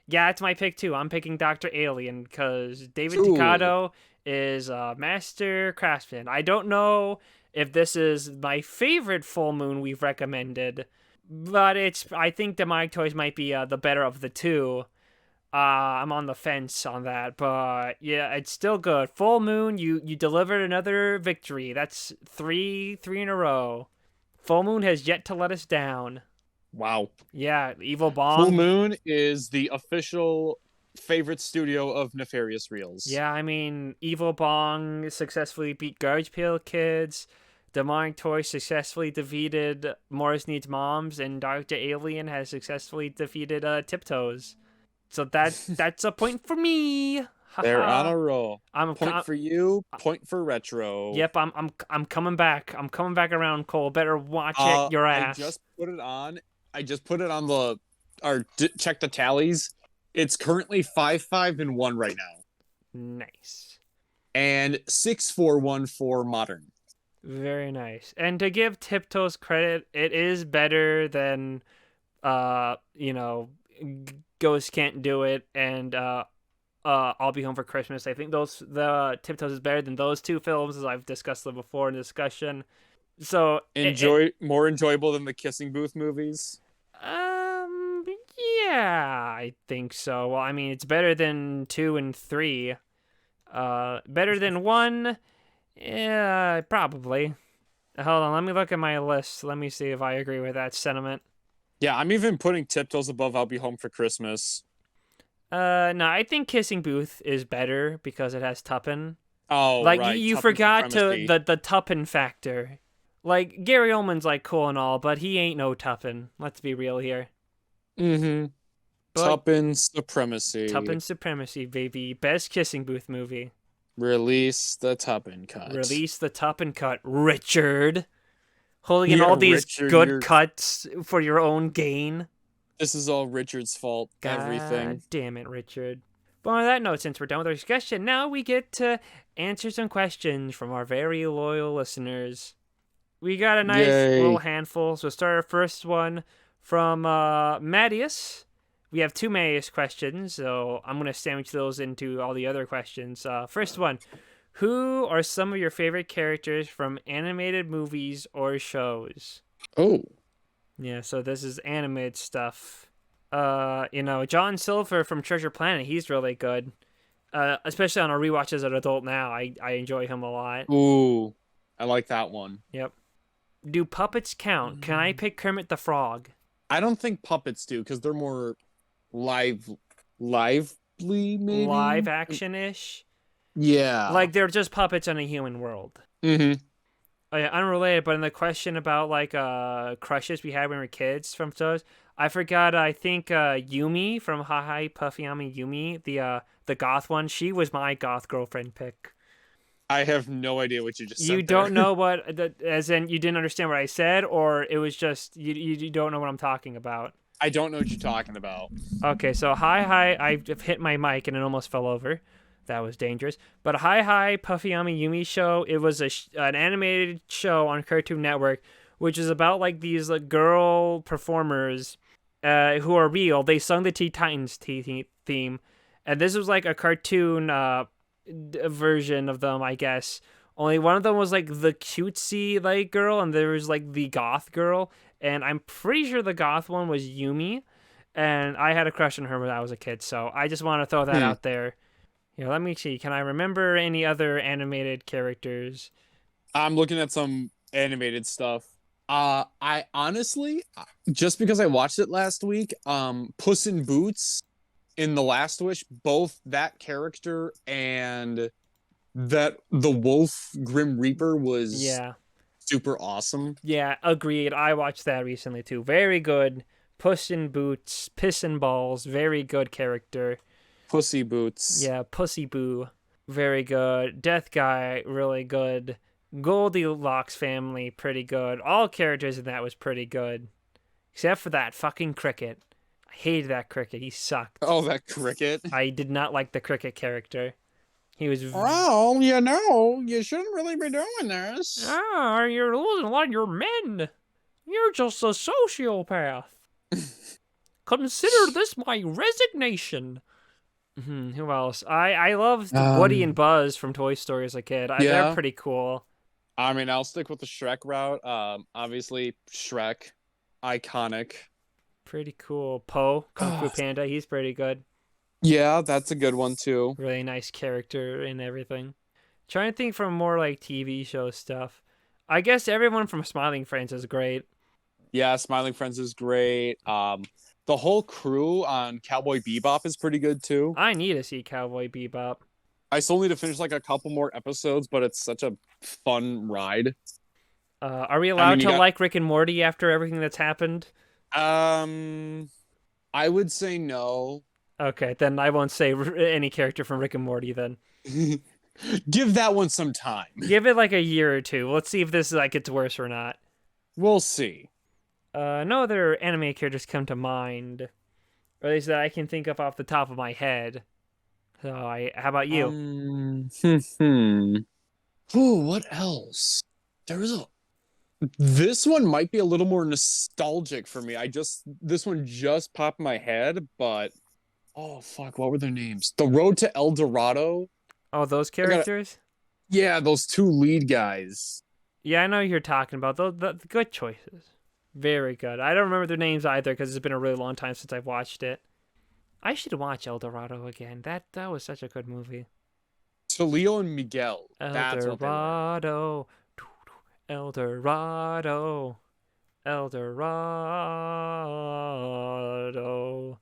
it's my pick too. I'm picking Dr. Alien because David Duchovny is a master craftsman. I don't know if this is my favorite full moon we've recommended, but I think Demonic Toys might be the better of the two. I'm on the fence on that, but yeah, it's still good. Full moon, you delivered another victory. That's three in a row. Full moon has yet to let us down. Wow. Yeah, Evil Bong. Full Moon is the official favorite studio of Nefarious Reels. Yeah, I mean, Evil Bong successfully beat Garbage Pail Kids. Demonic Toys successfully defeated Morris Needs Moms, and Dr. Alien has successfully defeated Tiptoes. So that's a point for me. They're on a roll. Point for you. Point for Retro. Yep, I'm coming back. I'm coming back around, Cole. Better watch it, your ass. I just put it on. Check the tallies. It's currently 5-5-1 right now. Nice. And 6-4-1 for Modern. Very nice. And to give Tiptoes credit, it is better than, Ghost Can't Do It and I'll Be Home for Christmas. I think the Tiptoes is better than those two films, as I've discussed them before in discussion. So more enjoyable than the Kissing Booth movies. Yeah, I think so. Well, I mean, it's better than 2 and 3. Better than 1. Yeah, probably. Hold on, let me look at my list. Let me see if I agree with that sentiment. Yeah, I'm even putting Tiptoes above I'll Be Home for Christmas. No, I think Kissing Booth is better because it has Tuppen. Oh, like, right. you forgot the Tuppen factor. Like, Gary Oldman's, like, cool and all, but he ain't no Tuppen. Let's be real here. Mm-hmm. Tuppen supremacy. Tuppen supremacy, baby. Best Kissing Booth movie. Release the Tuppen cut. Release the Tuppen cut, Richard. Holding in all these Richard, good cuts for your own gain. This is all Richard's fault. God everything. Damn it, Richard. But on that note, since we're done with our discussion, now we get to answer some questions from our very loyal listeners. We got a nice little handful, so start our first one From Mattias, we have two Mattias questions, so I'm going to sandwich those into all the other questions. First one, who are some of your favorite characters from animated movies or shows? Oh, Yeah, so this is animated stuff. John Silver from Treasure Planet, he's really good. Especially on a rewatch as an adult now, I enjoy him a lot. ooh, I like that one. Yep. Do puppets count? Can I pick Kermit the Frog? I don't think puppets do because they're more live, lively, Live maybe. action ish? Yeah. Like they're just puppets in a human world. Mm-hmm. Oh, yeah, unrelated, but in the question about like crushes we had when we were kids from shows, I forgot. I think Yumi from Hi Hi Puffy Ami Yumi, the goth one. She was my goth girlfriend pick. I have no idea what you just You said there. don't know as in you didn't understand what I said, or it was just you don't know what I'm talking about. I don't know what you're talking about. Okay, so Hi Hi, I hit my mic and it almost fell over. That was dangerous. But Hi Hi Puffy Ami Yumi show, it was an animated show on Cartoon Network, which is about like these girl performers who are real. They sung the Teen Titans theme, and this was like a cartoon version of them, I guess. Only one of them was like the cutesy like girl, and there was like the goth girl. And I'm pretty sure the goth one was Yumi, and I had a crush on her when I was a kid. So I just want to throw that Hmm. out there. Let me see. Can I remember any other animated characters? I'm looking at some animated stuff. I honestly, just because I watched it last week, Puss in Boots in The Last Wish, both that character and that the wolf Grim Reaper was Yeah, super awesome. yeah, agreed. I watched that recently too. Very good. Puss in Boots, Piss and Balls, very good character. Pussy Boots. Yeah, Pussy Boo, very good. Death Guy, really good. Goldilocks family, pretty good. All characters in that was pretty good, except for that fucking cricket. I hated that cricket. He sucked. Oh, that cricket. I did not like the cricket character. He was. Well, you know, you shouldn't really be doing this. You're losing a lot of your men. You're just a sociopath. Consider this my resignation. Who else? I loved Woody and Buzz from Toy Story as a kid. They're Yeah. pretty cool. I mean, I'll stick with the Shrek route. Obviously Shrek, iconic. Pretty cool. Poe, Kung Fu Panda, he's pretty good. Yeah, that's a good one too. Really nice character and everything. Trying to think from more like TV show stuff. I guess everyone from Smiling Friends is great. Yeah, Smiling Friends is great. The whole crew on Cowboy Bebop is pretty good too. I need to see Cowboy Bebop. I still need to finish like a couple more episodes, but it's such a fun ride. Are we allowed to like Rick and Morty after everything that's happened? I would say no. Okay, then I won't say any character from Rick and Morty then. Give that one some time. Give it like a year or two. Let's see if this like gets worse or not. We'll see. No other anime characters come to mind, or at least that I can think of off the top of my head. So how about you? Ooh, what else? This one might be a little more nostalgic for me. This one just popped in my head, but oh fuck, what were their names? The Road to El Dorado. Oh, those characters? Yeah, those two lead guys. Yeah, I know who you're talking about. Those the good choices. Very good. I don't remember their names either because it's been a really long time since I've watched it. I should watch El Dorado again. That was such a good movie. Leo and Miguel. El That's what they were. Dorado, El Dorado, El Dorado.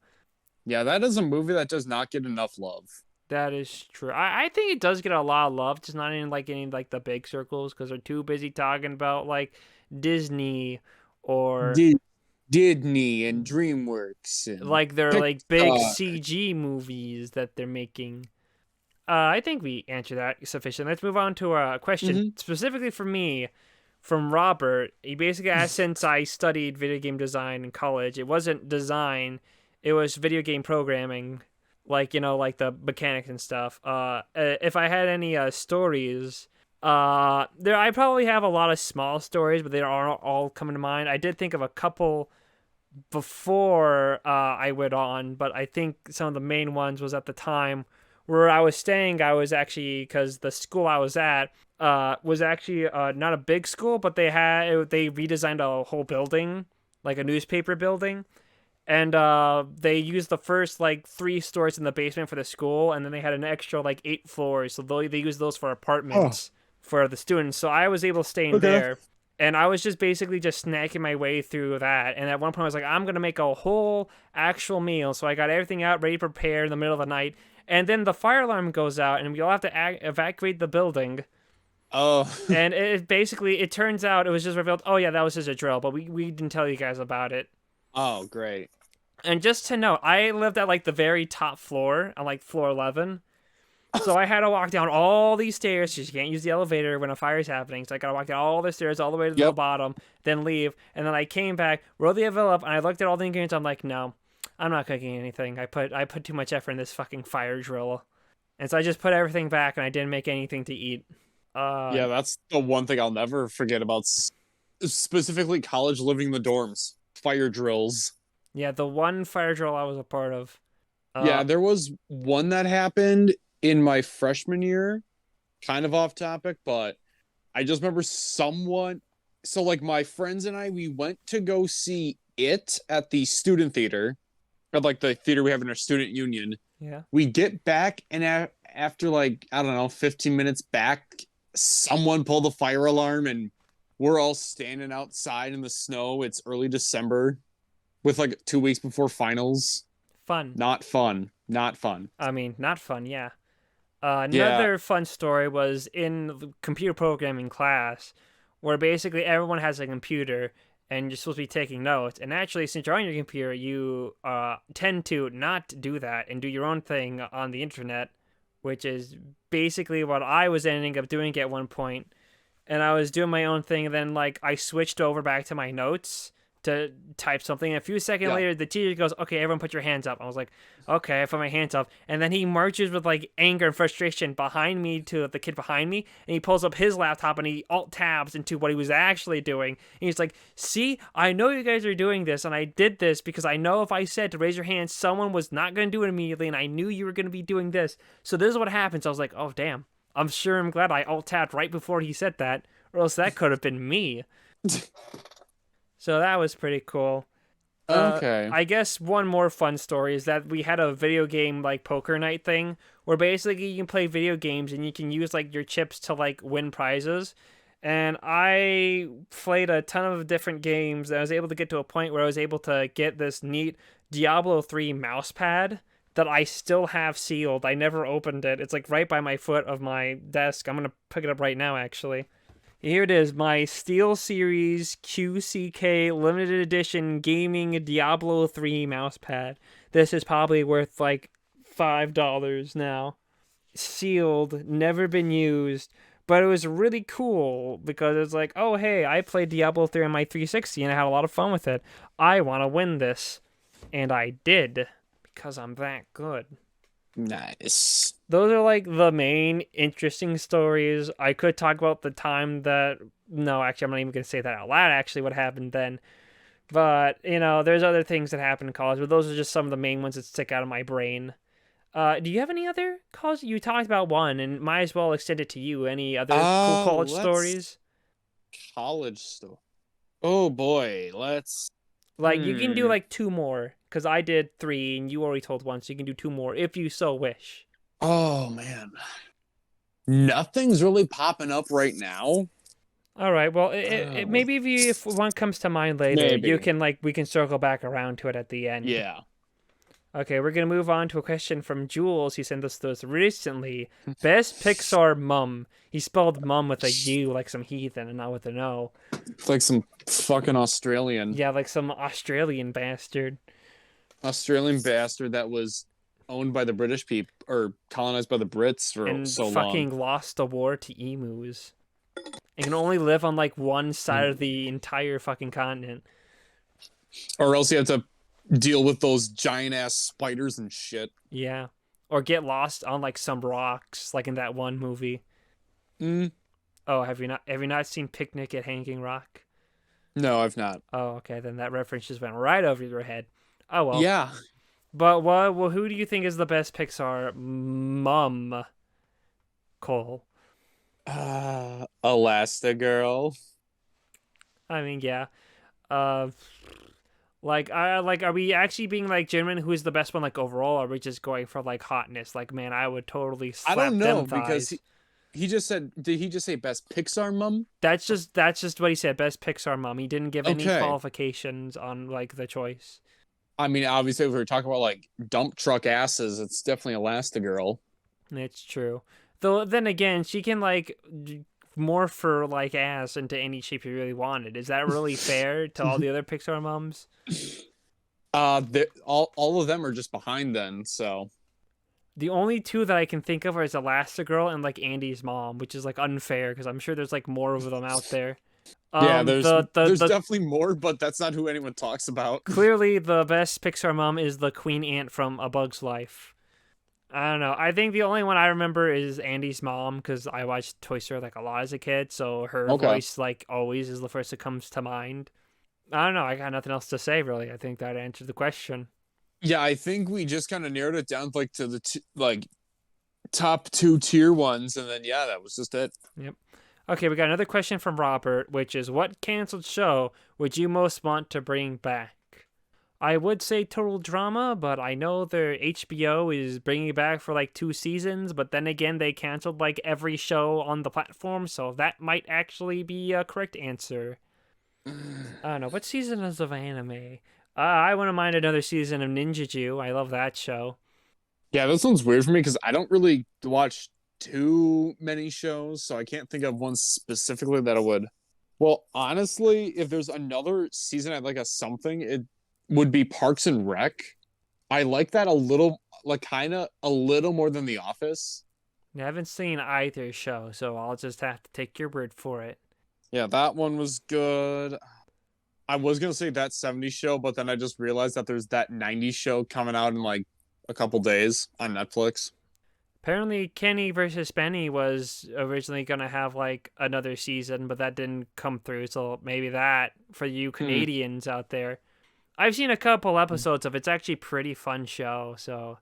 Yeah, that is a movie that does not get enough love. That is true. I think it does get a lot of love, just not in like any like the big circles because they're too busy talking about like Disney or Disney and DreamWorks and like their like big Pixar. CG movies that they're making. I think we answered that sufficient. Let's move on to a question specifically for me from Robert. He basically asked, since I studied video game design in college, it wasn't design, it was video game programming, like like the mechanics and stuff. If I had any stories, I probably have a lot of small stories, but they aren't all coming to mind. I did think of a couple before I went on, but I think some of the main ones was at the time where I was staying. I was actually, because the school I was at was actually not a big school, but they redesigned a whole building, like a newspaper building, and they used the first like 3 stories in the basement for the school, and then they had an extra like 8 floors, so they used those for Oh, apartments for the students. So I was able to stay in okay. there, and I was just basically just snacking my way through that. And at one point, I was like, I'm gonna make a whole actual meal, so I got everything out ready to prepare in the middle of the night, and then the fire alarm goes out, and we all have to evacuate the building. Oh, And it basically it turns out it was just revealed. Oh yeah, that was just a drill, but we didn't tell you guys about it. oh, great. And just to note, I lived at like the very top floor, on like floor 11. So I had to walk down all these stairs. 'Cause you can't use the elevator when a fire's happening. So I gotta walk down all the stairs all the way to the Yep. bottom, then leave. And then I came back, rolled the oven up, and I looked at all the ingredients. I'm like, no, I'm not cooking anything. I put too much effort in this fucking fire drill. And so I just put everything back, and I didn't make anything to eat. Uh, Yeah, that's the one thing I'll never forget about specifically college living in the dorms. Fire drills. yeah, the one fire drill I was a part of. Uh, Yeah, there was one that happened in my freshman year, kind of off topic, but I just remember someone. So, like, my friends and I, we went to go see it at the student theater, or like the theater we have in our student union. yeah, We get back, and after like, I don't know, 15 minutes back, someone pulled the fire alarm, and we're all standing outside in the snow. It's early December with like 2 weeks before finals. fun. Not fun. Not fun. I mean, not fun. Yeah. Yeah. Another fun story was in the computer programming class, where basically everyone has a computer and you're supposed to be taking notes. And actually, since you're on your computer, you tend to not do that and do your own thing on the internet, which is basically what I was ending up doing at one point. And I was doing my own thing, and then like I switched over back to my notes to type something. And a few seconds Yeah. later, the teacher goes, "Okay, everyone, put your hands up." I was like, "Okay," I put my hands up, and then he marches with like anger and frustration behind me to the kid behind me, and he pulls up his laptop and he alt tabs into what he was actually doing. And he's like, "See, I know you guys are doing this, and I did this because I know if I said to raise your hand, someone was not going to do it immediately, and I knew you were going to be doing this. So this is what happens." I was like, "Oh damn." I'm glad I alt tabbed right before he said that, or else that could have been me. So that was pretty cool. Okay. I guess one more fun story is that we had a video game like poker night thing where basically you can play video games and you can use like your chips to like win prizes. And I played a ton of different games and I was able to get to a point where I was able to get this neat Diablo 3 mouse pad that I still have sealed. I never opened it. It's like right by my foot of my desk. I'm going to pick it up right now actually. Here it is, my Steel Series QCK limited edition gaming Diablo 3 mousepad. This is probably worth like $5 now. Sealed, never been used, but it was really cool because it's like, oh hey, I played Diablo 3 on my 360 and I had a lot of fun with it. I want to win this. And I did because I'm that good. Nice. Those are like the main interesting stories. I could talk about the time that no, actually I'm not even gonna say that out loud actually what happened then. But, there's other things that happen in college, but those are just some of the main ones that stick out of my brain. Do you have any other college? You talked about one and might as well extend it to you. Any other cool college Let's stories? college stuff. Oh boy, let's. Like you can do like 2 more, because I did 3 and you already told one, so you can do 2 more if you so wish. Oh man, nothing's really popping up right now. All right. Well, Oh, maybe if one comes to mind later, you maybe. can like we can circle back around to it at the end. Yeah. Okay, we're gonna move on to a question from Jules. He sent us this recently. Best Pixar mum. He spelled mum with a U like some heathen and not with an O. It's like some fucking Yeah, like some Australian bastard. Australian bastard that was owned by the British people or colonized by the Brits for And so long. fucking lost the war to emus. And can only live on like one side of the entire fucking continent. Or else you have to deal with those giant ass spiders and shit. Yeah. Or get lost on like some rocks, like in that one movie. Mm. Oh, have you not seen Picnic at Hanging Rock? No, I've not. Oh, okay, then that reference just went right over your head. Oh well. Yeah. But what? Well, who do you think is the best Pixar mom? Cole. Elastigirl. I mean, yeah. Uh, are we actually being like genuine? Who's the best one, like overall? Or are we just going for like hotness? Like, man, I would totally I don't slap them know because thighs. he just said, did he just say best Pixar mom? That's just what he said. Best Pixar mom. He didn't give any Okay. qualifications on like the choice. I mean, obviously, if we were talking about like dump truck asses, it's definitely Elastigirl. It's true. Though then again, she can like morph her like ass into any shape you really wanted. Is that really fair to all the other Pixar moms? All of them are just behind then. So The only two that I can think of are Elastigirl and like Andy's mom, which is like unfair because I'm sure there's like more of them out there. yeah, there's The definitely more, but that's not who anyone talks about. clearly the best Pixar mom is the Queen Ant from A Bug's Life. I don't know. I think the only one I remember is Andy's mom because I watched Toy Story like a lot as a kid, so her Okay. voice like always is the first that comes to mind. I don't know. I got nothing else to say really. I think that answered the question. Yeah, I think we just kind of narrowed it down like to the like top two tier ones, and then yeah, that was just it. Yep. Okay, we got another question from Robert, which is what canceled show would you most want to bring back? I would say Total Drama, but I know their HBO is bringing it back for like 2 seasons, but then again, they canceled like every show on the platform, so that might actually be a correct answer. I don't know. What season is of anime? I wouldn't mind another season of Ninja Ju. I love that show. Yeah, this one's weird for me because I don't really watch too many shows, so I can't think of one specifically that I would. Well, honestly, if there's another season I'd like a something, it would be Parks and Rec. I like that a little, like kind of a little more than The Office. I haven't seen either show, so I'll just have to take your word for it. Yeah, that one was good. I was gonna say that 70s show, but then I just realized that there's that 90s show coming out in like a couple days on Netflix. Apparently, Kenny versus Benny was originally gonna have like another season, but that didn't come through. So maybe that for you Hmm. Canadians out there. I've seen a couple episodes of it. It's actually a pretty fun show. So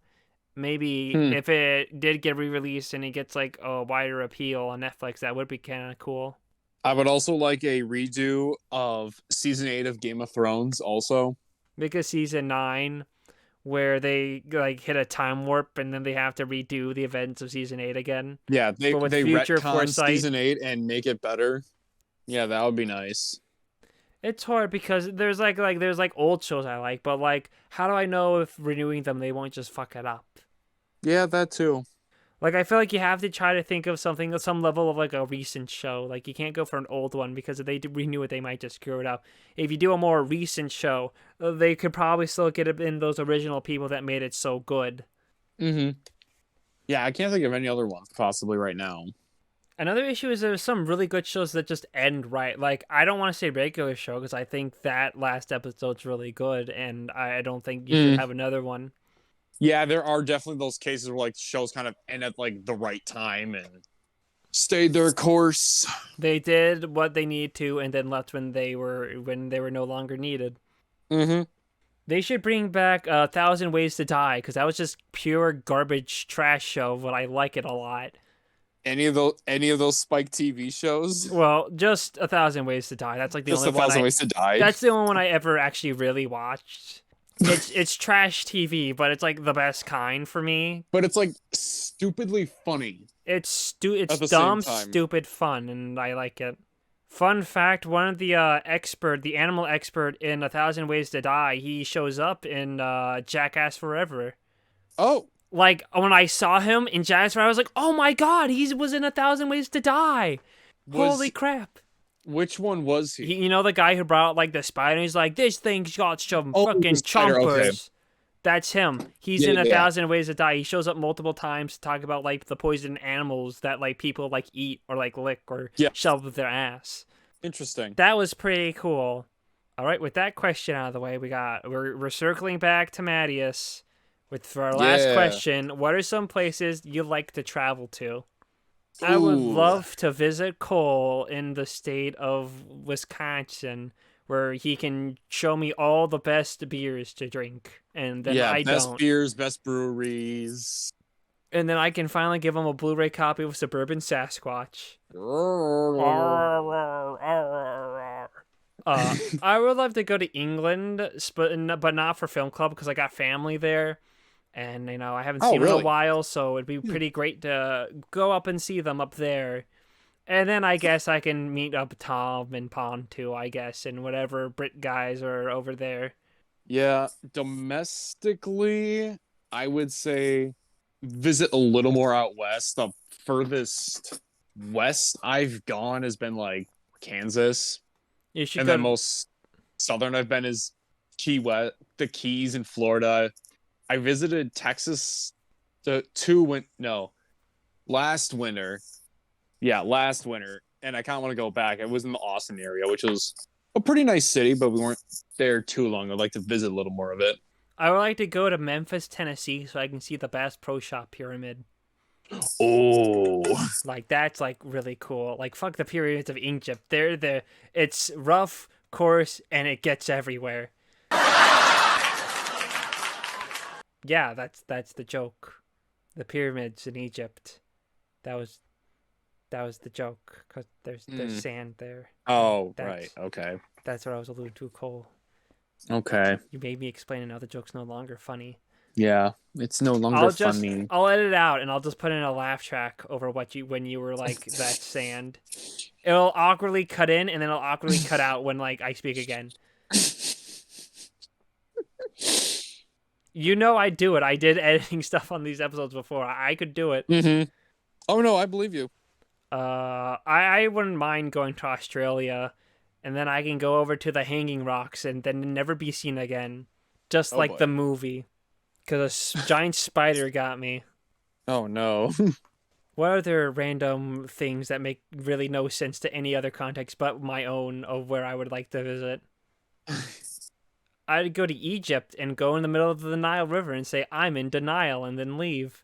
maybe Hmm. if it did get re-released and it gets like a wider appeal on Netflix, that would be kind of cool. I would also like a redo of season 8 of Game of Thrones. Also, Make a season 9 where they like hit a time warp and then they have to redo the events of season 8 again, yeah, but with they future retcon foresight. season 8 and make it better. Yeah, that would be nice. It's hard because there's like old shows I like, but like how do I know if renewing them they won't just fuck it up? Yeah, that too. Like I feel like you have to try to think of something at some level of like a recent show. Like you can't go for an old one because if they renew it, they might just screw it up. If you do a more recent show, they could probably still get it in those original people that made it so good. Mm-hmm. Yeah, I can't think of any other ones possibly right now. Another issue is there's some really good shows that just end right. Like I don't want to say regular show because I think that last episode's really good, and I don't think you should Mm. have another one. Yeah, there are definitely those cases where like shows kind of end at like the right time and stayed their course. They did what they need to, and then left when they were no longer needed. Mm-hmm. They should bring back A 1,000 Ways to Die because that was just pure garbage trash show, but I like it a lot. Any of those Spike TV shows? Well, just A 1,000 Ways to Die. That's like the Just only a one thousand I. ways to die. That's the only one I ever actually really watched. It's trash TV, but it's like the best kind for me. But it's like stupidly funny It's at the same dumb, time. stupid fun, and I like it. Fun fact: one of the animal expert in A 1,000 Ways to Die, he shows up in Jackass Forever. Oh, Like when I saw him in Jackass Forever, I was like, "Oh my god, he was in A 1,000 Ways to Die! Holy was crap!" which one was he? You know the guy who brought out like the spider? He's like, "This thing's got some Oh, the fucking spider. Okay. chompers." That's him. He's Yeah, in A yeah. Thousand Ways to Die. He shows up multiple times to talk about like the poison animals that like people like eat or like lick or Yeah. shove with their ass. Interesting. That was pretty cool. All right, with that question out of the way, we're circling back to Mattias with for our last Yeah. question. What are some places you like to travel to? I would Ooh. love to visit Cole in the state of Wisconsin, where he can show me all the best beers to drink, and then Yeah, I best don't. beers, best breweries. And then I can finally give him a Blu-ray copy of Suburban Sasquatch. I would love to go to England, but not for film club because I got family there, and I haven't Oh, seen them in a really? while, so it'd be pretty great to go up and see them up there. And then I guess I can meet up Tom and Pond too, I guess, and whatever Brit guys are over there. Yeah, domestically, I would say visit a little more out west. The furthest west I've gone has been like Kansas, You should and go then to. most southern I've been is Key West, the Keys in Florida. I visited Texas the two went no last winter. Yeah, last winter, and I kind of want to go back. It was in the Austin area, which was a pretty nice city, but we weren't there too long. I'd like to visit a little more of it. I would like to go to Memphis, Tennessee, so I can see the Bass Pro Shop pyramid. Oh, Like that's like really cool. Like fuck the pyramids of Egypt. It's rough, coarse, and it gets everywhere. Yeah, that's the joke. The pyramids in Egypt. That was that was the joke because there's mm. sand there. And Oh, right. Okay. that's what I was alluding to, Cole. Okay. You made me explain another joke's no longer funny. Yeah, it's no longer I'll just funny. I'll edit it out and I'll just put in a laugh track over what you when you were like that sand. It'll awkwardly cut in and then it'll awkwardly cut out when like I speak again. I do it. I did editing stuff on these episodes before. I could do it. Mm-hmm. Oh no, I believe you. I wouldn't mind going to Australia, and then I can go over to the Hanging Rocks and then never be seen again, just Oh like the boy. movie, because a giant spider got me. Oh no. What other random things that make really no sense to any other context but my own of where I would like to visit? I'd go to Egypt and go in the middle of the Nile River and say I'm in denial and then leave.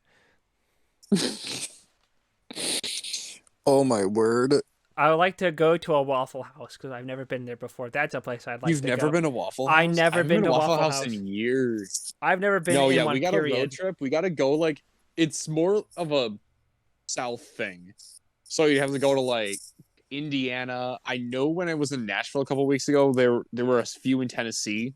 Oh my word. I would like to go to a Waffle House because I've never been there before. That's a place I'd like You've to never go. been to Waffle I House? I never haven't been been to to Waffle Waffle House House. in years. I've never been No, in yeah, we one, got a road period. trip. We got to go like it's more of a south thing. So you have to go to like Indiana. I know when I was in Nashville a couple weeks ago, there were a few in Tennessee,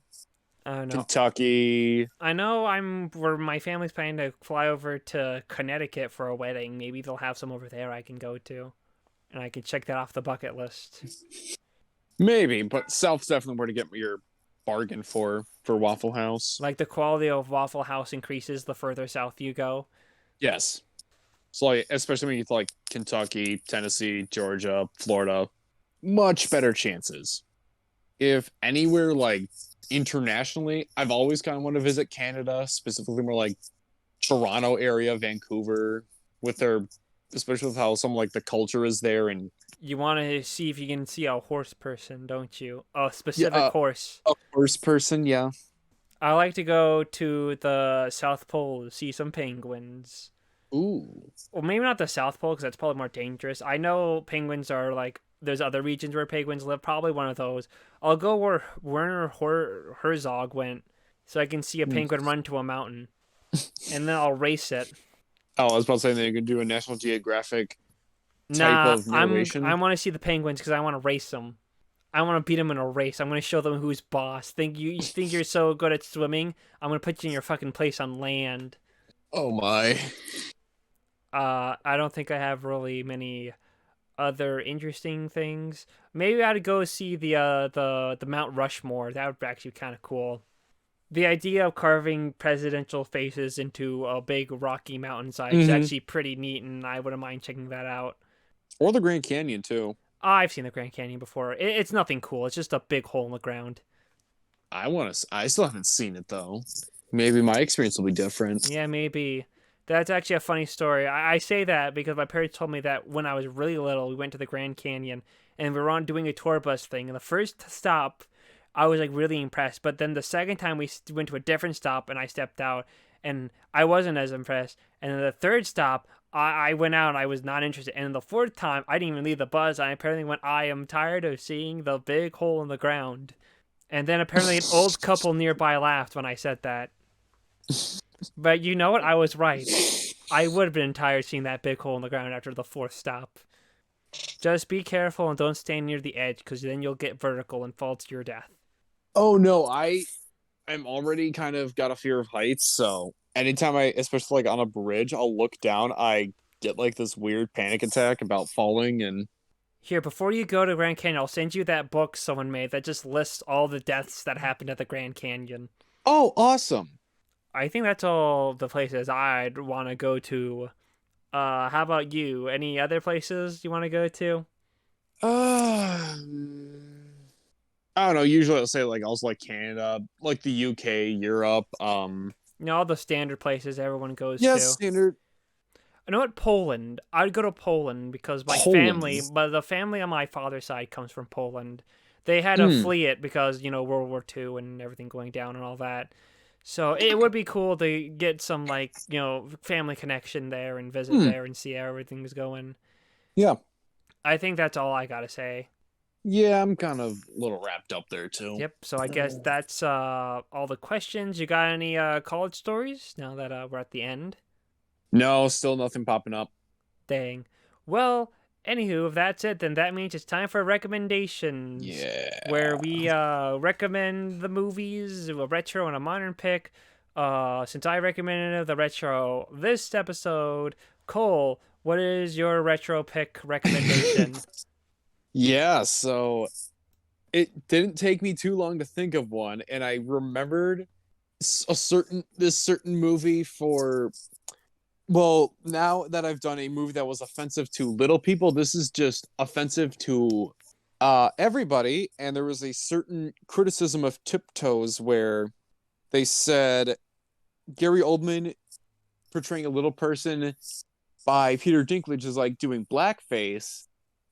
I don't know. Kentucky. I know where my family's planning to fly over to Connecticut for a wedding. Maybe they'll have some over there I can go to. And I can check that off the bucket list. Maybe, but South's definitely where to get your bargain for Waffle House. Like the quality of Waffle House increases the further south you go. Yes. So like, especially when you get to like Kentucky, Tennessee, Georgia, Florida, much better chances. If anywhere like internationally, I've always kind of wanted to visit Canada, specifically more like Toronto area, Vancouver, with their especially with how some like the culture is there and You want to see if you can see a horse person, don't you? A yeah, specific horse. a first person, yeah. I like to go to the South Pole to see some penguins. Ooh. Well, maybe not the South Pole because that's probably more dangerous. I know penguins are like there's other regions where penguins live. Probably one of those. I'll go where Werner Herzog went, so I can see a penguin run to a mountain, and then I'll race it. Oh, I was about to say that you could do a National Geographic type Nah, of I narration. want to see the penguins because I want to race them. I want to beat them in a race. I'm going to show them who's boss. You think you're so good at swimming? I'm going to put you in your fucking place on land. Oh my. I don't think I have really many other interesting things. Maybe I'd go see the Mount Rushmore. That would actually be kind of cool. The idea of carving presidential faces into a big rocky mountainside is Mm-hmm. actually pretty neat, and I wouldn't mind checking that out. Or the Grand Canyon too. I've seen the Grand Canyon before. It's nothing cool. It's just a big hole in the ground. I still haven't seen it though. Maybe my experience will be different. Yeah, maybe. That's actually a funny story. I say that because my parents told me that when I was really little, we went to the Grand Canyon and we were on doing a tour bus thing. And the first stop, I was like really impressed. But then the second time we went to a different stop and I stepped out and I wasn't as impressed. And then the third stop, I went out and I was not interested. And the fourth time, I didn't even leave the bus. I apparently went, I am tired of seeing the big hole in the ground. And then apparently an old couple nearby laughed when I said that. But you know what? I was right. I would have been tired seeing that big hole in the ground after the fourth stop. Just be careful and don't stand near the edge, because then you'll get vertical and fall to your death. Oh no, I'm already kind of got a fear of heights, so anytime I, especially like on a bridge, I'll look down, I get like this weird panic attack about falling and Here, before you go to Grand Canyon, I'll send you that book someone made that just lists all the deaths that happened at the Grand Canyon. oh, awesome. I think that's all the places I'd want to go to. How about you? Any other places you want to go to? Uh, I don't know. Usually I'll say like also like Canada, like the UK, Europe. You know, all the standard places everyone goes Yes, to. standard I know what Poland. I'd go to Poland because my family, Poland. but the family on my father's side comes from Poland. They had to Mm, flee it because, World War II and everything going down and all that. So it would be cool to get some, like, family connection there and visit mm, there and see how everything's going. yeah. I think that's all I gotta say. Yeah, I'm kind of a little wrapped up there too. Yep, so I guess that's all the questions. You got any college stories now that we're at the end? No, still nothing popping up. Dang. Well, anywho, if that's it, then that means it's time for recommendations, where Yeah. we recommend the movies, a retro and a modern pick. Since I recommended the retro this episode, Cole, what is your retro pick recommendation? Yeah, so it didn't take me too long to think of one, and I remembered this certain movie for, well, now that I've done a movie that was offensive to little people, this is just offensive to everybody. And there was a certain criticism of Tiptoes where they said Gary Oldman portraying a little person by Peter Dinklage is like doing blackface,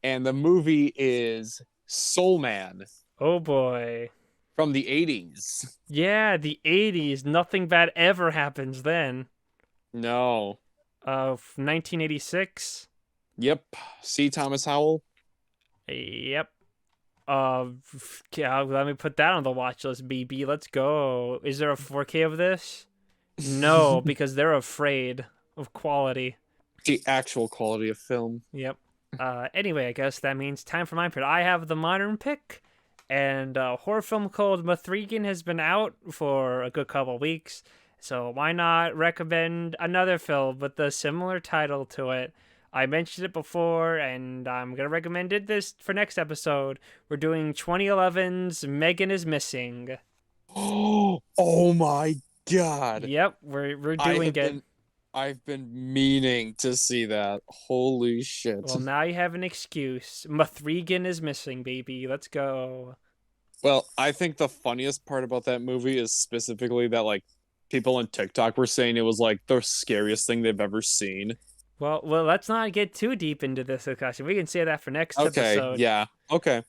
and the movie is Soul Man Oh boy. from the 80s. Yeah, the 80s. Nothing bad ever happens then. No. 1986. Yep. See Thomas Howell? Yep. Uh, yeah, let me put that on the watch list, BB. Let's go. Is there a 4K of this? No, because they're afraid of quality. The actual quality of film. Yep. Anyway, I guess that means time for my pick. I have the modern pick, and a horror film called Mithrigan has been out for a good couple weeks. So why not recommend another film with a similar title to it? I mentioned it before, and I'm gonna recommend it this for next episode. We're doing 2011's Megan is Missing. Oh my god. Yep, we're I doing have it. been I've been meaning to see that. Holy shit. Well, now you have an excuse. Mithrigan is missing, baby. Let's go. Well, I think the funniest part about that movie is specifically that like people on TikTok were saying it was like the scariest thing they've ever seen. Well, let's not get too deep into this discussion. We can say that for next Okay, episode. yeah. Okay.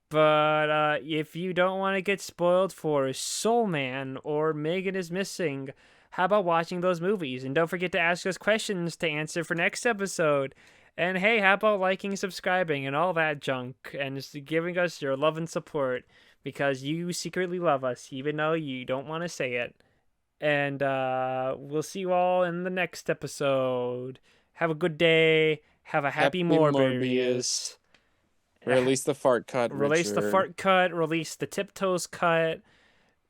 But if you don't want to get spoiled for Soul Man or Megan is Missing, how about watching those movies? And don't forget to ask us questions to answer for next episode. And hey, how about liking, subscribing, and all that junk, and just giving us your love and support, because you secretly love us, even though you don't want to say it. And we'll see you all in the next episode. Have a good day. Have a happy Happy Morbius. Morbius. Release the fart cut, Release the Richard. fart cut. Release the Tiptoes cut.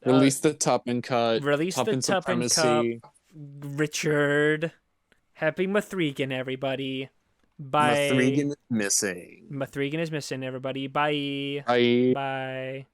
Uh, Release the Tuppen cut. release the Tuppen Tuppen cup. supremacy. Richard. Happy Mithrigan, everybody. Bye. Mithrigan missing. Mithrigan is missing, everybody. Bye. I Bye.